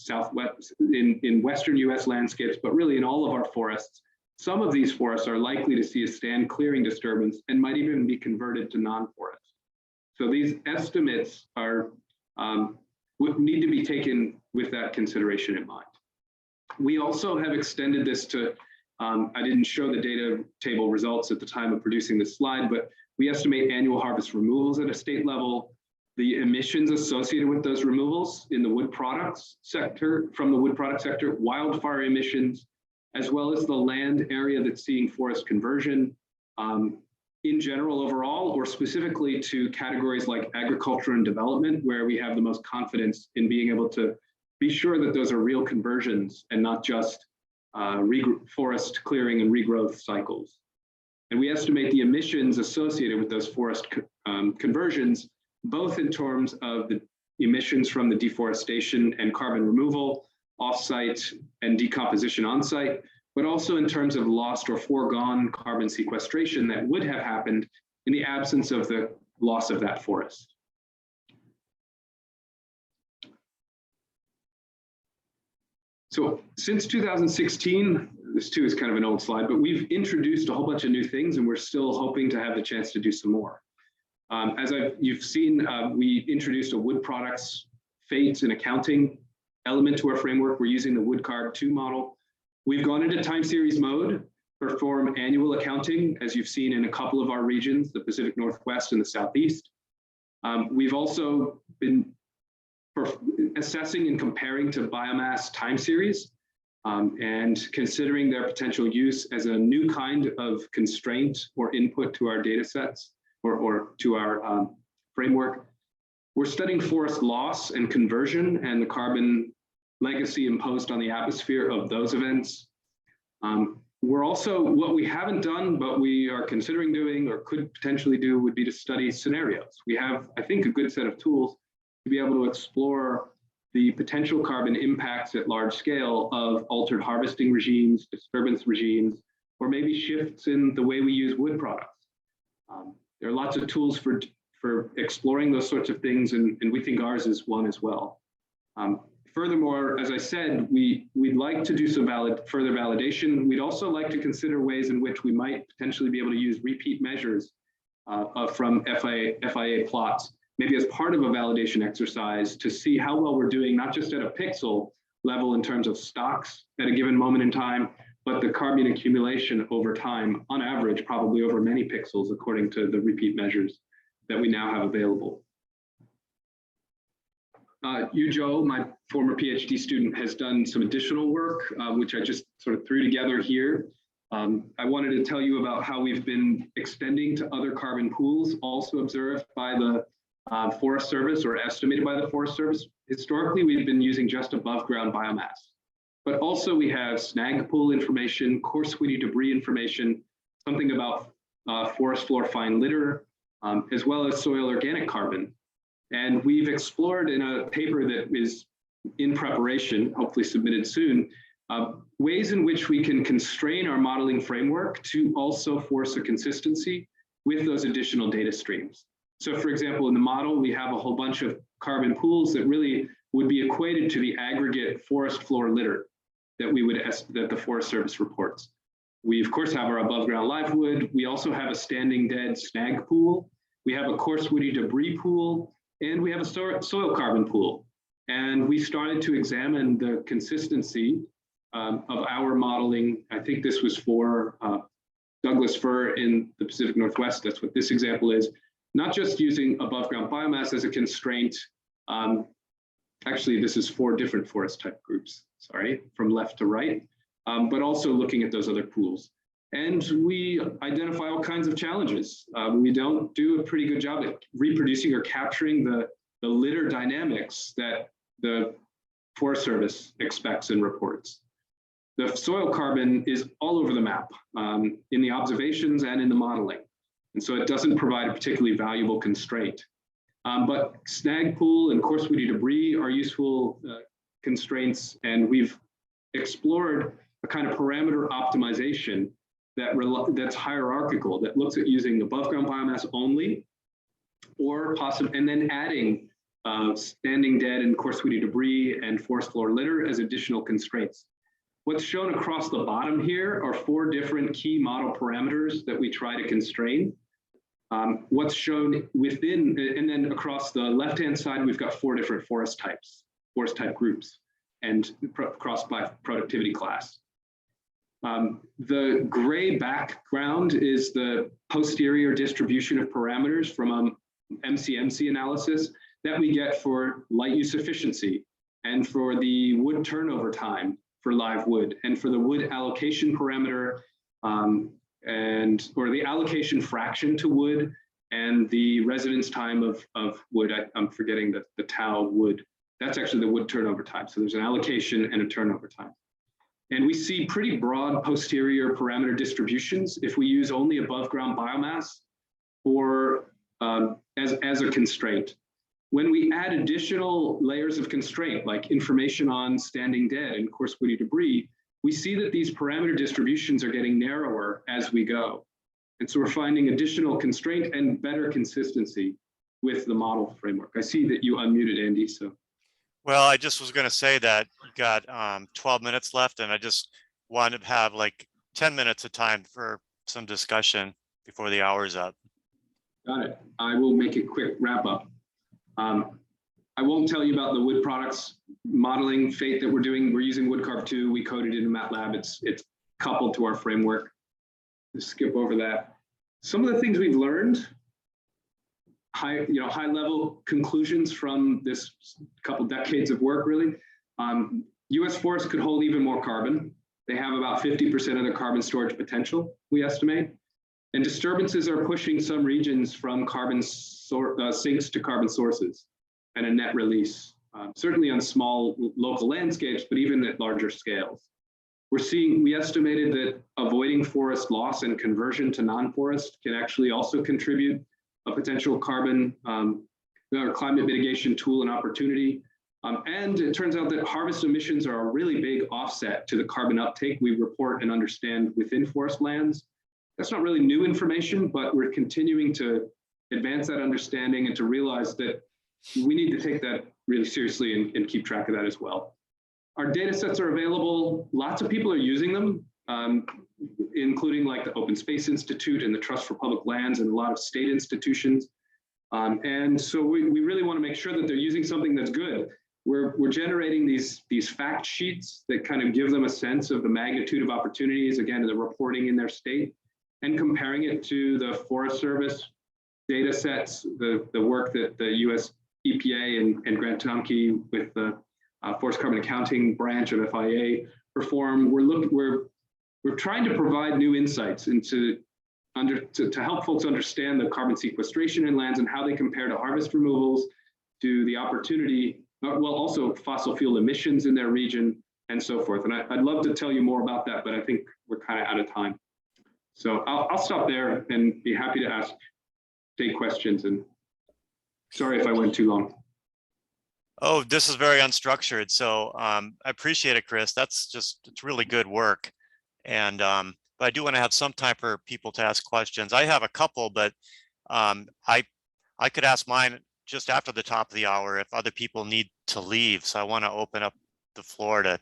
B: Western US landscapes, but really in all of our forests, some of these forests are likely to see a stand clearing disturbance and might even be converted to non-forest. So these estimates are would need to be taken with that consideration in mind. We also have extended this to, I didn't show the data table results at the time of producing this slide, but we estimate annual harvest removals at a state level, the emissions associated with those removals in the wood products sector, from the wood product sector, wildfire emissions, as well as the land area that's seeing forest conversion in general overall, or specifically to categories like agriculture and development, where we have the most confidence in being able to be sure that those are real conversions and not just forest clearing and regrowth cycles. And we estimate the emissions associated with those forest conversions, both in terms of the emissions from the deforestation and carbon removal offsite and decomposition onsite, but also in terms of lost or foregone carbon sequestration that would have happened in the absence of the loss of that forest. So since 2016, this too is kind of an old slide, but we've introduced a whole bunch of new things and we're still hoping to have the chance to do some more. As you've seen, we introduced a wood products fates and accounting element to our framework. We're using the WoodCarb 2 model. We've gone into time series mode, perform annual accounting, as you've seen in a couple of our regions, the Pacific Northwest and the Southeast. We've also been assessing and comparing to biomass time series and considering their potential use as a new kind of constraint or input to our data sets or to our framework. We're studying forest loss and conversion and the carbon legacy imposed on the atmosphere of those events. We're also, what we haven't done, but we are considering doing or could potentially do would be to study scenarios. We have, I think, a good set of tools to be able to explore the potential carbon impacts at large scale of altered harvesting regimes, disturbance regimes, or maybe shifts in the way we use wood products. There are lots of tools for exploring those sorts of things, and we think ours is one as well. Furthermore, as I said, we'd like to do some further validation. We'd also like to consider ways in which we might potentially be able to use repeat measures from FIA plots, maybe as part of a validation exercise to see how well we're doing, not just at a pixel level in terms of stocks at a given moment in time, but the carbon accumulation over time, on average, probably over many pixels, according to the repeat measures that we now have available. Joe, my former PhD student, has done some additional work, which I just sort of threw together here. I wanted to tell you about how we've been extending to other carbon pools, also observed by the Forest Service or estimated by the Forest Service. Historically, we've been using just above ground biomass, but also we have snag pool information, coarse woody debris information, something about forest floor fine litter, as well as soil organic carbon. And we've explored in a paper that is in preparation, hopefully submitted soon, ways in which we can constrain our modeling framework to also force a consistency with those additional data streams. So for example, in the model, we have a whole bunch of carbon pools that really would be equated to the aggregate forest floor litter that that the Forest Service reports. We of course have our above ground live wood. We also have a standing dead snag pool. We have a coarse woody debris pool, and we have a soil carbon pool. And we started to examine the consistency of our modeling. I think this was for Douglas fir in the Pacific Northwest. That's what this example is. Not just using above ground biomass as a constraint. Actually, this is 4 different forest type groups, sorry, from left to right, but also looking at those other pools. And we identify all kinds of challenges. We don't do a pretty good job at reproducing or capturing the litter dynamics that the Forest Service expects and reports. The soil carbon is all over the map in the observations and in the modeling. And so it doesn't provide a particularly valuable constraint. But snag pool and coarse woody debris are useful constraints, and we've explored a kind of parameter optimization that's hierarchical, that looks at using above ground biomass only, or possibly, and then adding standing dead and coarse woody debris and forest floor litter as additional constraints. What's shown across the bottom here are 4 different key model parameters that we try to constrain. What's shown within, and then across the left-hand side, we've got 4 different forest type groups, and crossed by productivity class. The gray background is the posterior distribution of parameters from MCMC analysis that we get for light use efficiency, and for the wood turnover time for live wood, and for the wood allocation parameter, or the allocation fraction to wood, and the residence time of wood. I'm forgetting the tau wood. That's actually the wood turnover time. So there's an allocation and a turnover time. And we see pretty broad posterior parameter distributions if we use only above ground biomass for as a constraint. When we add additional layers of constraint, like information on standing dead and coarse woody debris, we see that these parameter distributions are getting narrower as we go. And so we're finding additional constraint and better consistency with the model framework. I see that you unmuted, Andy, so.
A: Well, I just was going to say that you got 12 minutes left, and I just wanted to have like 10 minutes of time for some discussion before the hour's up.
B: Got it. I will make a quick wrap up. I won't tell you about the wood products modeling fate that we're doing. We're using WoodCarve 2. We coded it in MATLAB. It's coupled to our framework. Just skip over that. Some of the things we've learned, high level conclusions from this couple decades of work, really. US forests could hold even more carbon. They have about 50% of their carbon storage potential, we estimate. And disturbances are pushing some regions from carbon sinks to carbon sources and a net release, certainly on small local landscapes, but even at larger scales. We estimated that avoiding forest loss and conversion to non-forest can actually also contribute a potential carbon or climate mitigation tool and opportunity. And it turns out that harvest emissions are a really big offset to the carbon uptake we report and understand within forest lands. That's not really new information, but we're continuing to advance that understanding and to realize that we need to take that really seriously and keep track of that as well. Our data sets are available. Lots of people are using them, including like the Open Space Institute and the Trust for Public Lands and a lot of state institutions. And so we really want to make sure that they're using something that's good. We're generating these fact sheets that kind of give them a sense of the magnitude of opportunities, again, the reporting in their state, and comparing it to the Forest Service data sets, the work that the US EPA and Grant Thomke with the Forest Carbon Accounting branch of FIA perform. We're trying to provide new insights into to help folks understand the carbon sequestration in lands and how they compare to harvest removals, to the opportunity, well, also fossil fuel emissions in their region and so forth. And I'd love to tell you more about that, but I think we're kind of out of time. So I'll stop there and be happy to take questions. And sorry if I went too long.
A: Oh, this is very unstructured. So I appreciate it, Chris. It's really good work. And but I do want to have some time for people to ask questions. I have a couple, but I could ask mine just after the top of the hour if other people need to leave. So I want to open up the floor to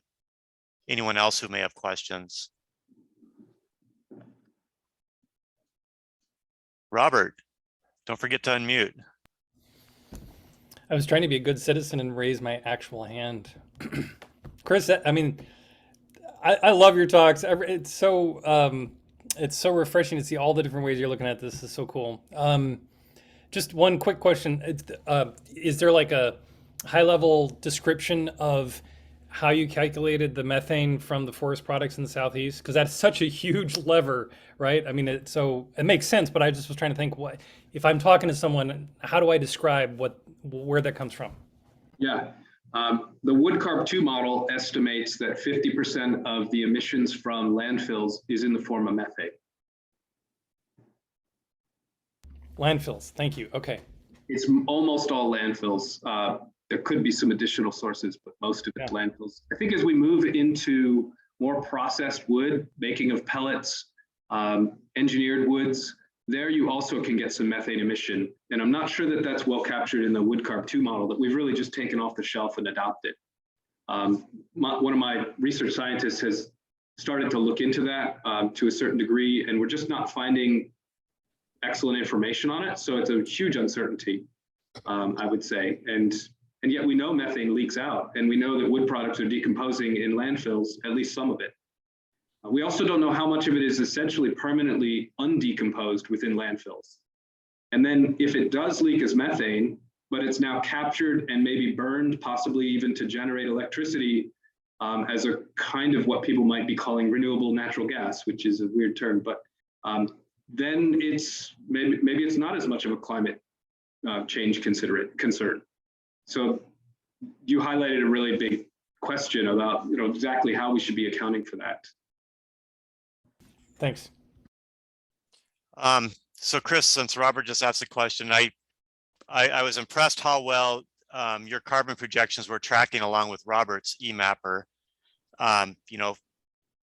A: anyone else who may have questions. Robert, don't forget to unmute.
C: I was trying to be a good citizen and raise my actual hand. Chris, I mean, I love your talks. It's so refreshing to see all the different ways you're looking at this. It's so cool. Just one quick question. Is there like a high level description of how you calculated the methane from the forest products in the Southeast? Because that's such a huge lever, right? I mean, it makes sense, but I just was trying to think, what if I'm talking to someone, how do I describe where that comes from?
B: Yeah, the WoodCarve 2 model estimates that 50% of the emissions from landfills is in the form of methane.
C: Landfills, thank you, okay.
B: It's almost all landfills. There could be some additional sources, but most of it's landfills. I think as we move into more processed wood, making of pellets, engineered woods, there you also can get some methane emission. And I'm not sure that that's well captured in the WoodCarve 2 model that we've really just taken off the shelf and adopted. One of my research scientists has started to look into that to a certain degree, and we're just not finding excellent information on it. So it's a huge uncertainty, I would say. And yet we know methane leaks out, and we know that wood products are decomposing in landfills, at least some of it. We also don't know how much of it is essentially permanently undecomposed within landfills. And then if it does leak as methane, but it's now captured and maybe burned, possibly even to generate electricity, as a kind of what people might be calling renewable natural gas, which is a weird term, but then it's maybe it's not as much of a climate change concern. So you highlighted a really big question about exactly how we should be accounting for that.
C: Thanks.
A: So Chris, since Robert just asked the question, I was impressed how well your carbon projections were tracking along with Robert's eMapper.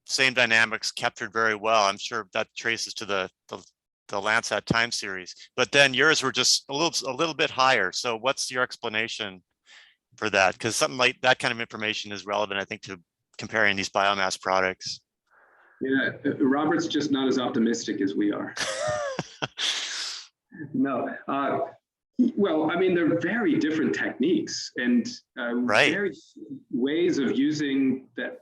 A: Same dynamics captured very well. I'm sure that traces to the Landsat time series, but then yours were just a little bit higher. So what's your explanation for that? Because something like that kind of information is relevant, I think, to comparing these biomass products.
B: Yeah, Robert's just not as optimistic as we are. No, well, I mean, they're very different techniques and
A: right.
B: very ways of using that,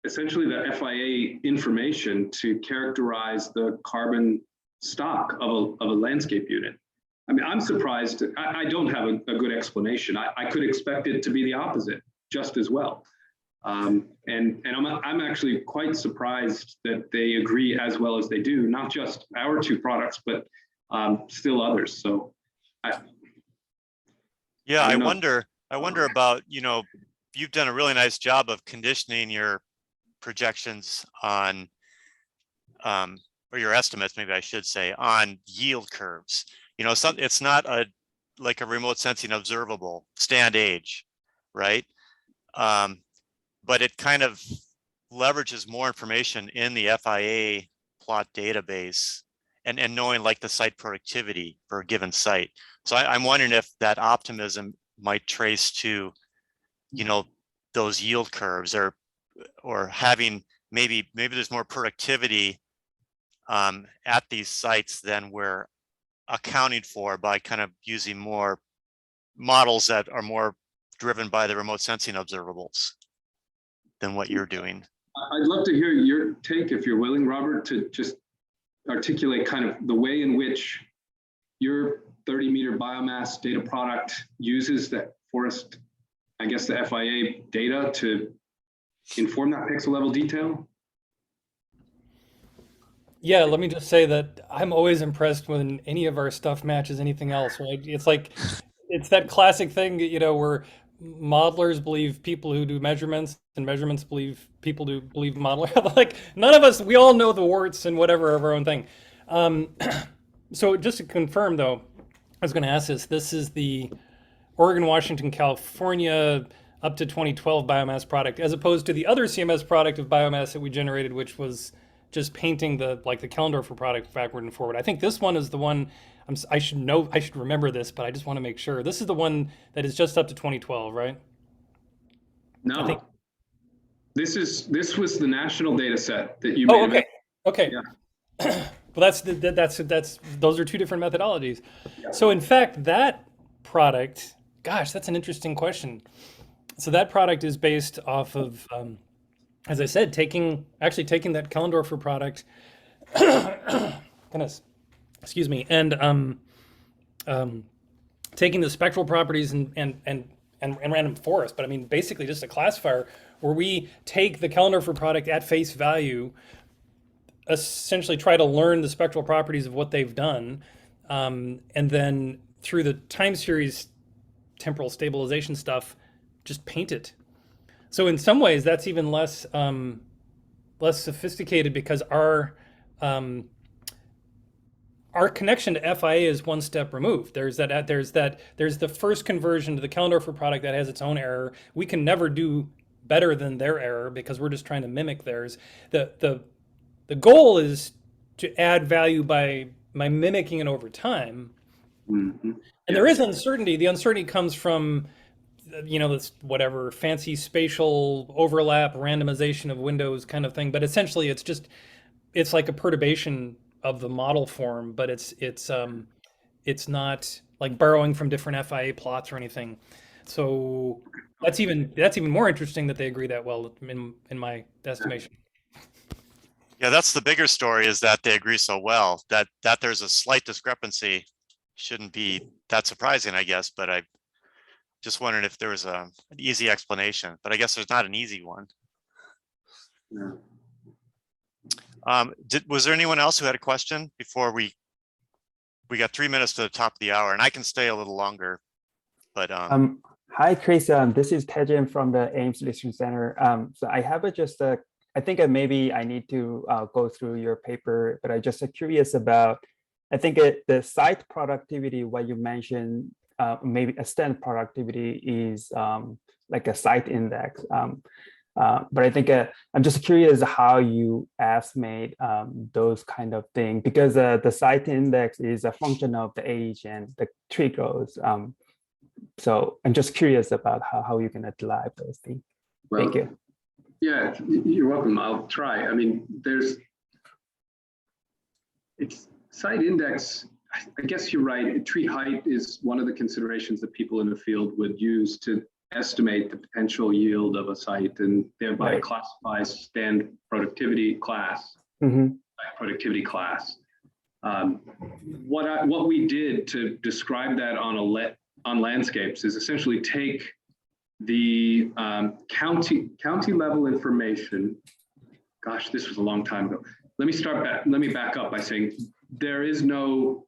B: essentially the FIA information to characterize the carbon stock of a landscape unit. I mean, I'm surprised. I don't have a good explanation. I could expect it to be the opposite just as well. And I'm actually quite surprised that they agree as well as they do, not just our two products, but still others. So
A: I wonder about, you've done a really nice job of conditioning your projections on, or your estimates, maybe I should say, on yield curves. It's not like a remote sensing observable stand age, right? But it kind of leverages more information in the FIA plot database and knowing like the site productivity for a given site. So I'm wondering if that optimism might trace to, those yield curves or having maybe there's more productivity at these sites than we're accounting for by kind of using more models that are more driven by the remote sensing observables than what you're doing.
B: I'd love to hear your take, if you're willing, Robert, to just articulate kind of the way in which your 30-meter biomass data product uses that forest, I guess the FIA data to inform that pixel level detail.
C: Yeah, let me just say that I'm always impressed when any of our stuff matches anything else, right? It's like, it's that classic thing, where modelers believe people who do measurements and measurements believe people who believe modeler. Like, none of us, we all know the warts and whatever of our own thing. So just to confirm though, I was going to ask this is the Oregon, Washington, California up to 2012 biomass product, as opposed to the other CMS product of biomass that we generated, which was just painting the Kellendorfer product backward and forward. I think this one is the one, I should remember this, but I just want to make sure. This is the one that is just up to 2012, right?
B: No, this was the national data set that you
C: made.
B: Okay.
C: Okay. Yeah. Well, that's those are two different methodologies. Yeah. So in fact, that product, gosh, that's an interesting question. So that product is based off of, as I said, taking that Kellendorfer product, goodness, excuse me, and taking the spectral properties and random forest, but I mean basically just a classifier where we take the Kellendorfer product at face value, essentially try to learn the spectral properties of what they've done, and then through the time series temporal stabilization stuff, just paint it. So in some ways, that's even less sophisticated because our connection to FIA is one step removed. There's the first conversion to the Kellendorfer product that has its own error. We can never do better than their error because we're just trying to mimic theirs. The goal is to add value by mimicking it over time. Mm-hmm. And there is uncertainty. The uncertainty comes from, this whatever fancy spatial overlap, randomization of windows kind of thing. But essentially, it's like a perturbation of the model form, but it's not like borrowing from different FIA plots or anything. So that's even more interesting that they agree that well in my estimation.
A: Yeah, that's the bigger story, is that they agree so well that there's a slight discrepancy. Shouldn't be that surprising, I guess, but I just wondered if there was an easy explanation, but I guess there's not an easy one.
B: Yeah.
A: Was there anyone else who had a question before we got 3 minutes to the top of the hour, and I can stay a little longer, but
D: Hi, Chris. This is Tejan from the Ames Research Center. So I have I think maybe I need to go through your paper, but I just curious about, I think the site productivity, what you mentioned, maybe extend productivity is like a site index. But I think I'm just curious how you estimate those kind of things, because the site index is a function of the age and the tree growth. So I'm just curious about how you're going to derive those things.
B: Well,
D: Thank you.
B: Yeah, you're welcome. I'll try. I mean, it's site index. I guess you're right. Tree height is one of the considerations that people in the field would use to estimate the potential yield of a site and thereby
D: Right.
B: classify stand productivity class,
D: Mm-hmm.
B: site productivity class. What we did to describe that on landscapes is essentially take the county level information. Gosh, this was a long time ago. Let me back up by saying there is no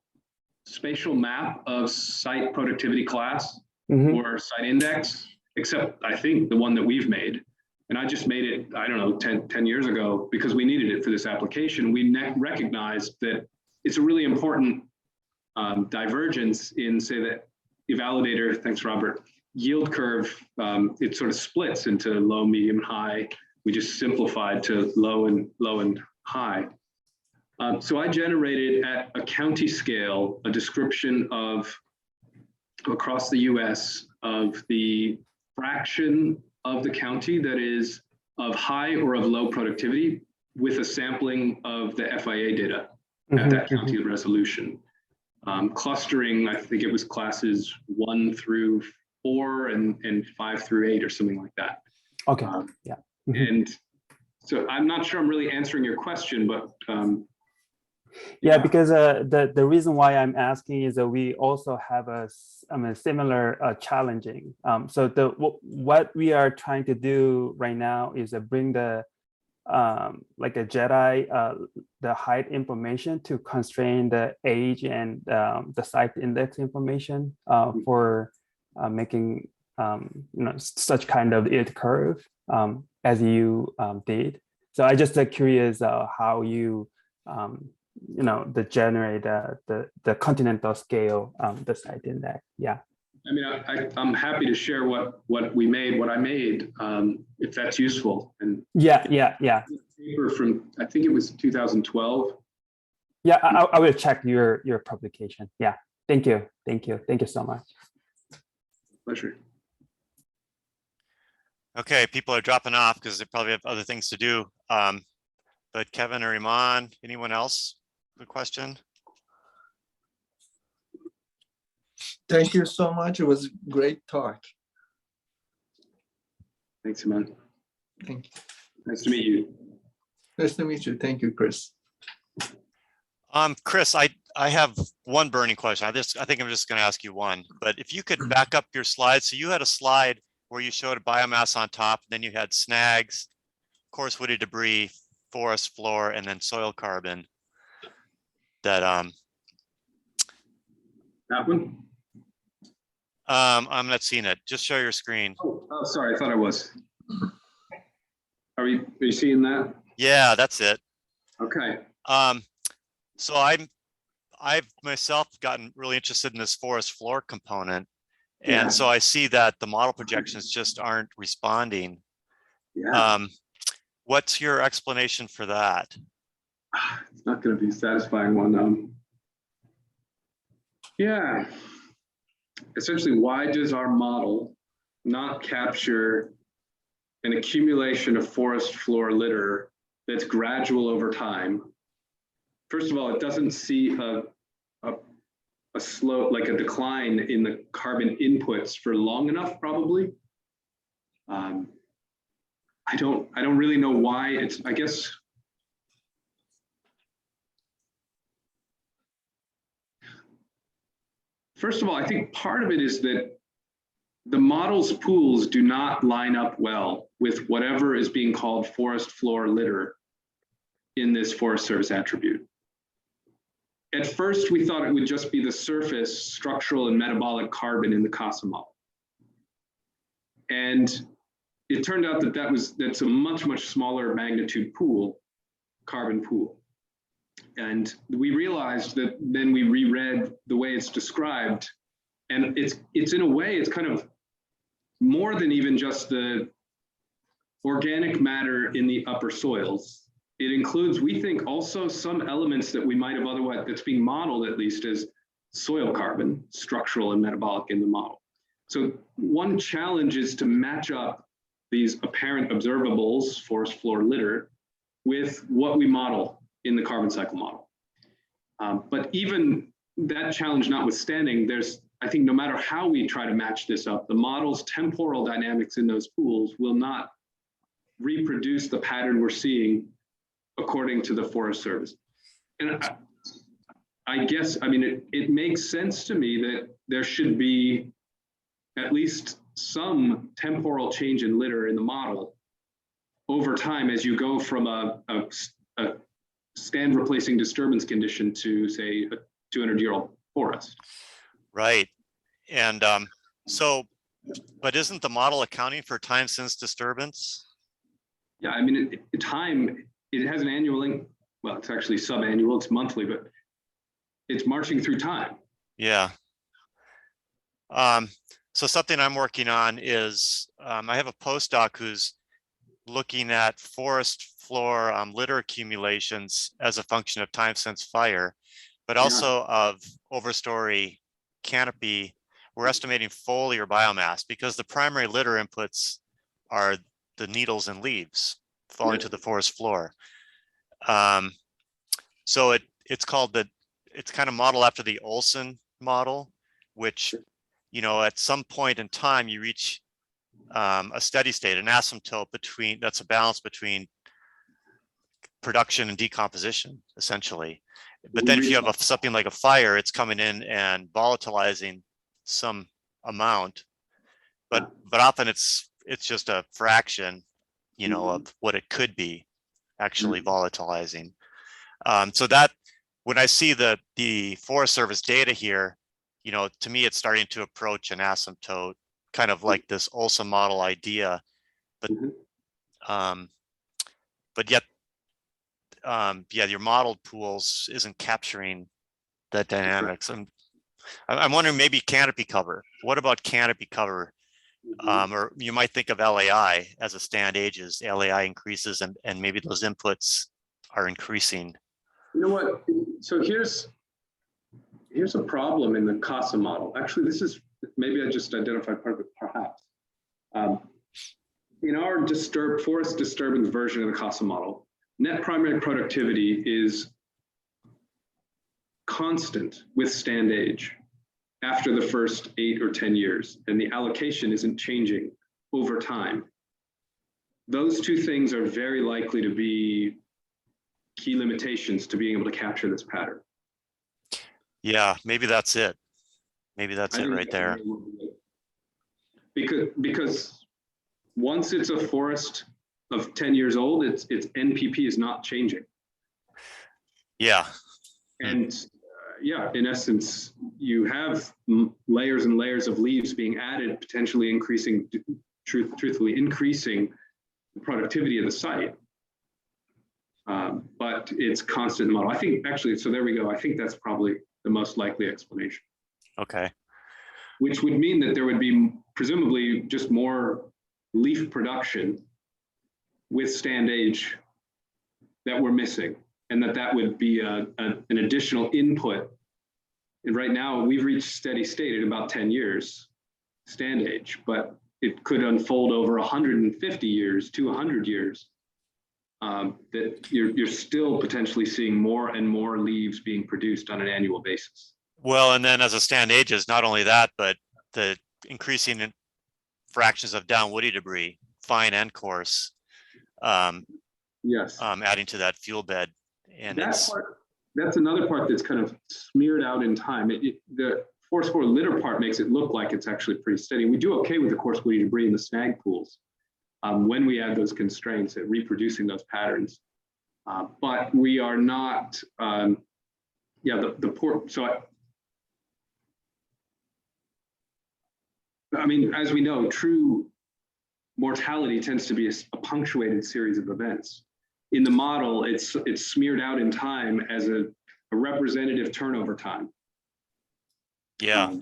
B: spatial map of site productivity class
D: Mm-hmm.
B: or site index, except I think the one that we've made. And I just made it, I don't know, 10 years ago because we needed it for this application. We recognized that it's a really important divergence in, say, that eValidator, thanks, Robert, yield curve. It sort of splits into low, medium, high. We just simplified to low and high. So I generated at a county scale a description of across the US of the fraction of the county that is of high or of low productivity with a sampling of the FIA data at that county resolution. Clustering, I think it was classes 1 through 4 and 5 through 8 or something like that.
D: Okay, yeah.
B: And so I'm not sure I'm really answering your question, but
D: Yeah, because the reason why I'm asking is that we also have a similar challenging. So what we are trying to do right now is bring the like a JEDI, the height information to constrain the age and the site index information for making such kind of yield curve as you did. So I just curious how you generate the continental scale the site index. Yeah.
B: I mean, I'm happy to share what I made, if that's useful. And
D: yeah.
B: Paper from, I think it was 2012.
D: Yeah, I will check your publication. Yeah, thank you so much.
B: Pleasure.
A: okay, people are dropping off because they probably have other things to do. But Kevin or Iman, anyone else? Good question.
E: Thank you so much. It was a great talk.
B: Thanks, Iman.
E: Thank you.
B: Nice to meet you.
E: Nice to meet you. Thank you, Chris.
A: Chris, I have one burning question. I think I'm just going to ask you one, but if you could back up your slide. So you had a slide where you showed a biomass on top, then you had snags, coarse woody debris, forest floor, and then soil carbon. That
B: one?
A: I'm not seeing it. Just show your screen.
B: Oh, sorry. I thought I was. Are you seeing that?
A: Yeah, that's it.
B: Okay.
A: So I've myself gotten really interested in this forest floor component. And so I see that the model projections just aren't responding.
B: Yeah.
A: What's your explanation for that?
B: It's not going to be a satisfying one. Yeah. Essentially, why does our model not capture an accumulation of forest floor litter that's gradual over time first of all, it doesn't see a slow, like a decline in the carbon inputs for long enough, probably. I don't really know why. It's, I guess, first of all, I think part of it is that the model's pools do not line up well with whatever is being called forest floor litter in this Forest Service attribute. At first, we thought it would just be the surface structural and metabolic carbon in the CASA model. And it turned out that that's a much, much smaller magnitude pool, carbon pool. And we realized that then we reread the way it's described, and it's in a way, it's kind of more than even just the organic matter in the upper soils. It includes, we think, also some elements that we might have otherwise, that's being modeled at least as soil carbon, structural and metabolic in the model. So one challenge is to match up these apparent observables, forest floor litter, with what we model in the carbon cycle model. But even that challenge notwithstanding, I think no matter how we try to match this up, the model's temporal dynamics in those pools will not reproduce the pattern we're seeing according to the Forest Service. And I guess, I mean, it makes sense to me that there should be at least some temporal change in litter in the model over time as you go from a stand replacing disturbance condition to, say, a 200-year-old forest.
A: Right. And but isn't the model accounting for time since disturbance?
B: Yeah, I mean, it has an annual, well, it's actually sub-annual, it's monthly, but it's marching through time.
A: Yeah. So something I'm working on is I have a postdoc who's looking at forest floor litter accumulations as a function of time since fire, but also of overstory canopy. We're estimating foliar biomass because the primary litter inputs are the needles and leaves falling to the forest floor. So it's called it's kind of modeled after the Olson model, which, you know, at some point in time you reach a steady state, an asymptote that's a balance between production and decomposition, essentially. But then if you have something like a fire, it's coming in and volatilizing some amount, but often it's just a fraction, you know, of what it could be actually volatilizing. So that when I see the Forest Service data here, you know, to me, it's starting to approach an asymptote, kind of like this Olson model idea, but yet, yeah, your modeled pools isn't capturing the dynamics. I'm wondering maybe canopy cover. What about canopy cover? Or you might think of LAI as a stand ages, LAI increases and maybe those inputs are increasing.
B: You know what? So here's a problem in the CASA model. Actually, this is, maybe I just identified part of it, perhaps. In our forest disturbance version of the CASA model, net primary productivity is constant with stand age after the first 8 or 10 years, and the allocation isn't changing over time. Those two things are very likely to be key limitations to being able to capture this pattern.
A: Yeah, maybe that's it. Maybe that's it right there.
B: Because once it's a forest of 10 years old, its NPP is not changing.
A: Yeah.
B: And yeah, in essence, you have layers and layers of leaves being added, potentially increasing, truthfully increasing the productivity of the site. But it's constant model. I think actually, so there we go. I think that's probably the most likely explanation.
A: Okay.
B: Which would mean that there would be presumably just more leaf production with stand age that we're missing, and that would be an additional input. And right now we've reached steady state at about 10 years stand age, but it could unfold over 150 years to 100 years that you're still potentially seeing more and more leaves being produced on an annual basis.
A: Well, and then as the stand ages, not only that, but the increasing fractions of down woody debris, fine and coarse,
B: Yes.
A: adding to that fuel bed. And
B: That's another part that's kind of smeared out in time. The forest floor litter part makes it look like it's actually pretty steady. We do okay with the coarse woody debris in the snag pools when we add those constraints at reproducing those patterns. But we are not, I mean, as we know, true mortality tends to be a punctuated series of events. In the model, it's smeared out in time as a representative turnover time.
A: yeah.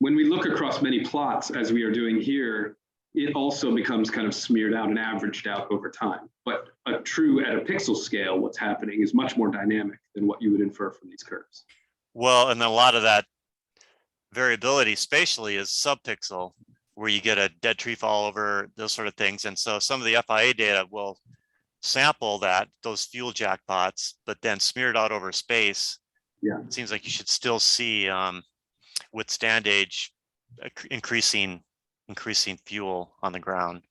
B: When we look across many plots, as we are doing here, it also becomes kind of smeared out and averaged out over time. But at a pixel scale, what's happening is much more dynamic than what you would infer from these curves.
A: Well, and then a lot of that variability spatially is subpixel, where you get a dead tree fall over, those sort of things. And so some of the FIA data will sample those fuel jackpots, but then smear it out over space.
B: Yeah.
A: It seems like you should still see with stand age increasing fuel on the ground.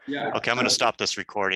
B: Yeah.
A: Okay, I'm going to stop this recording.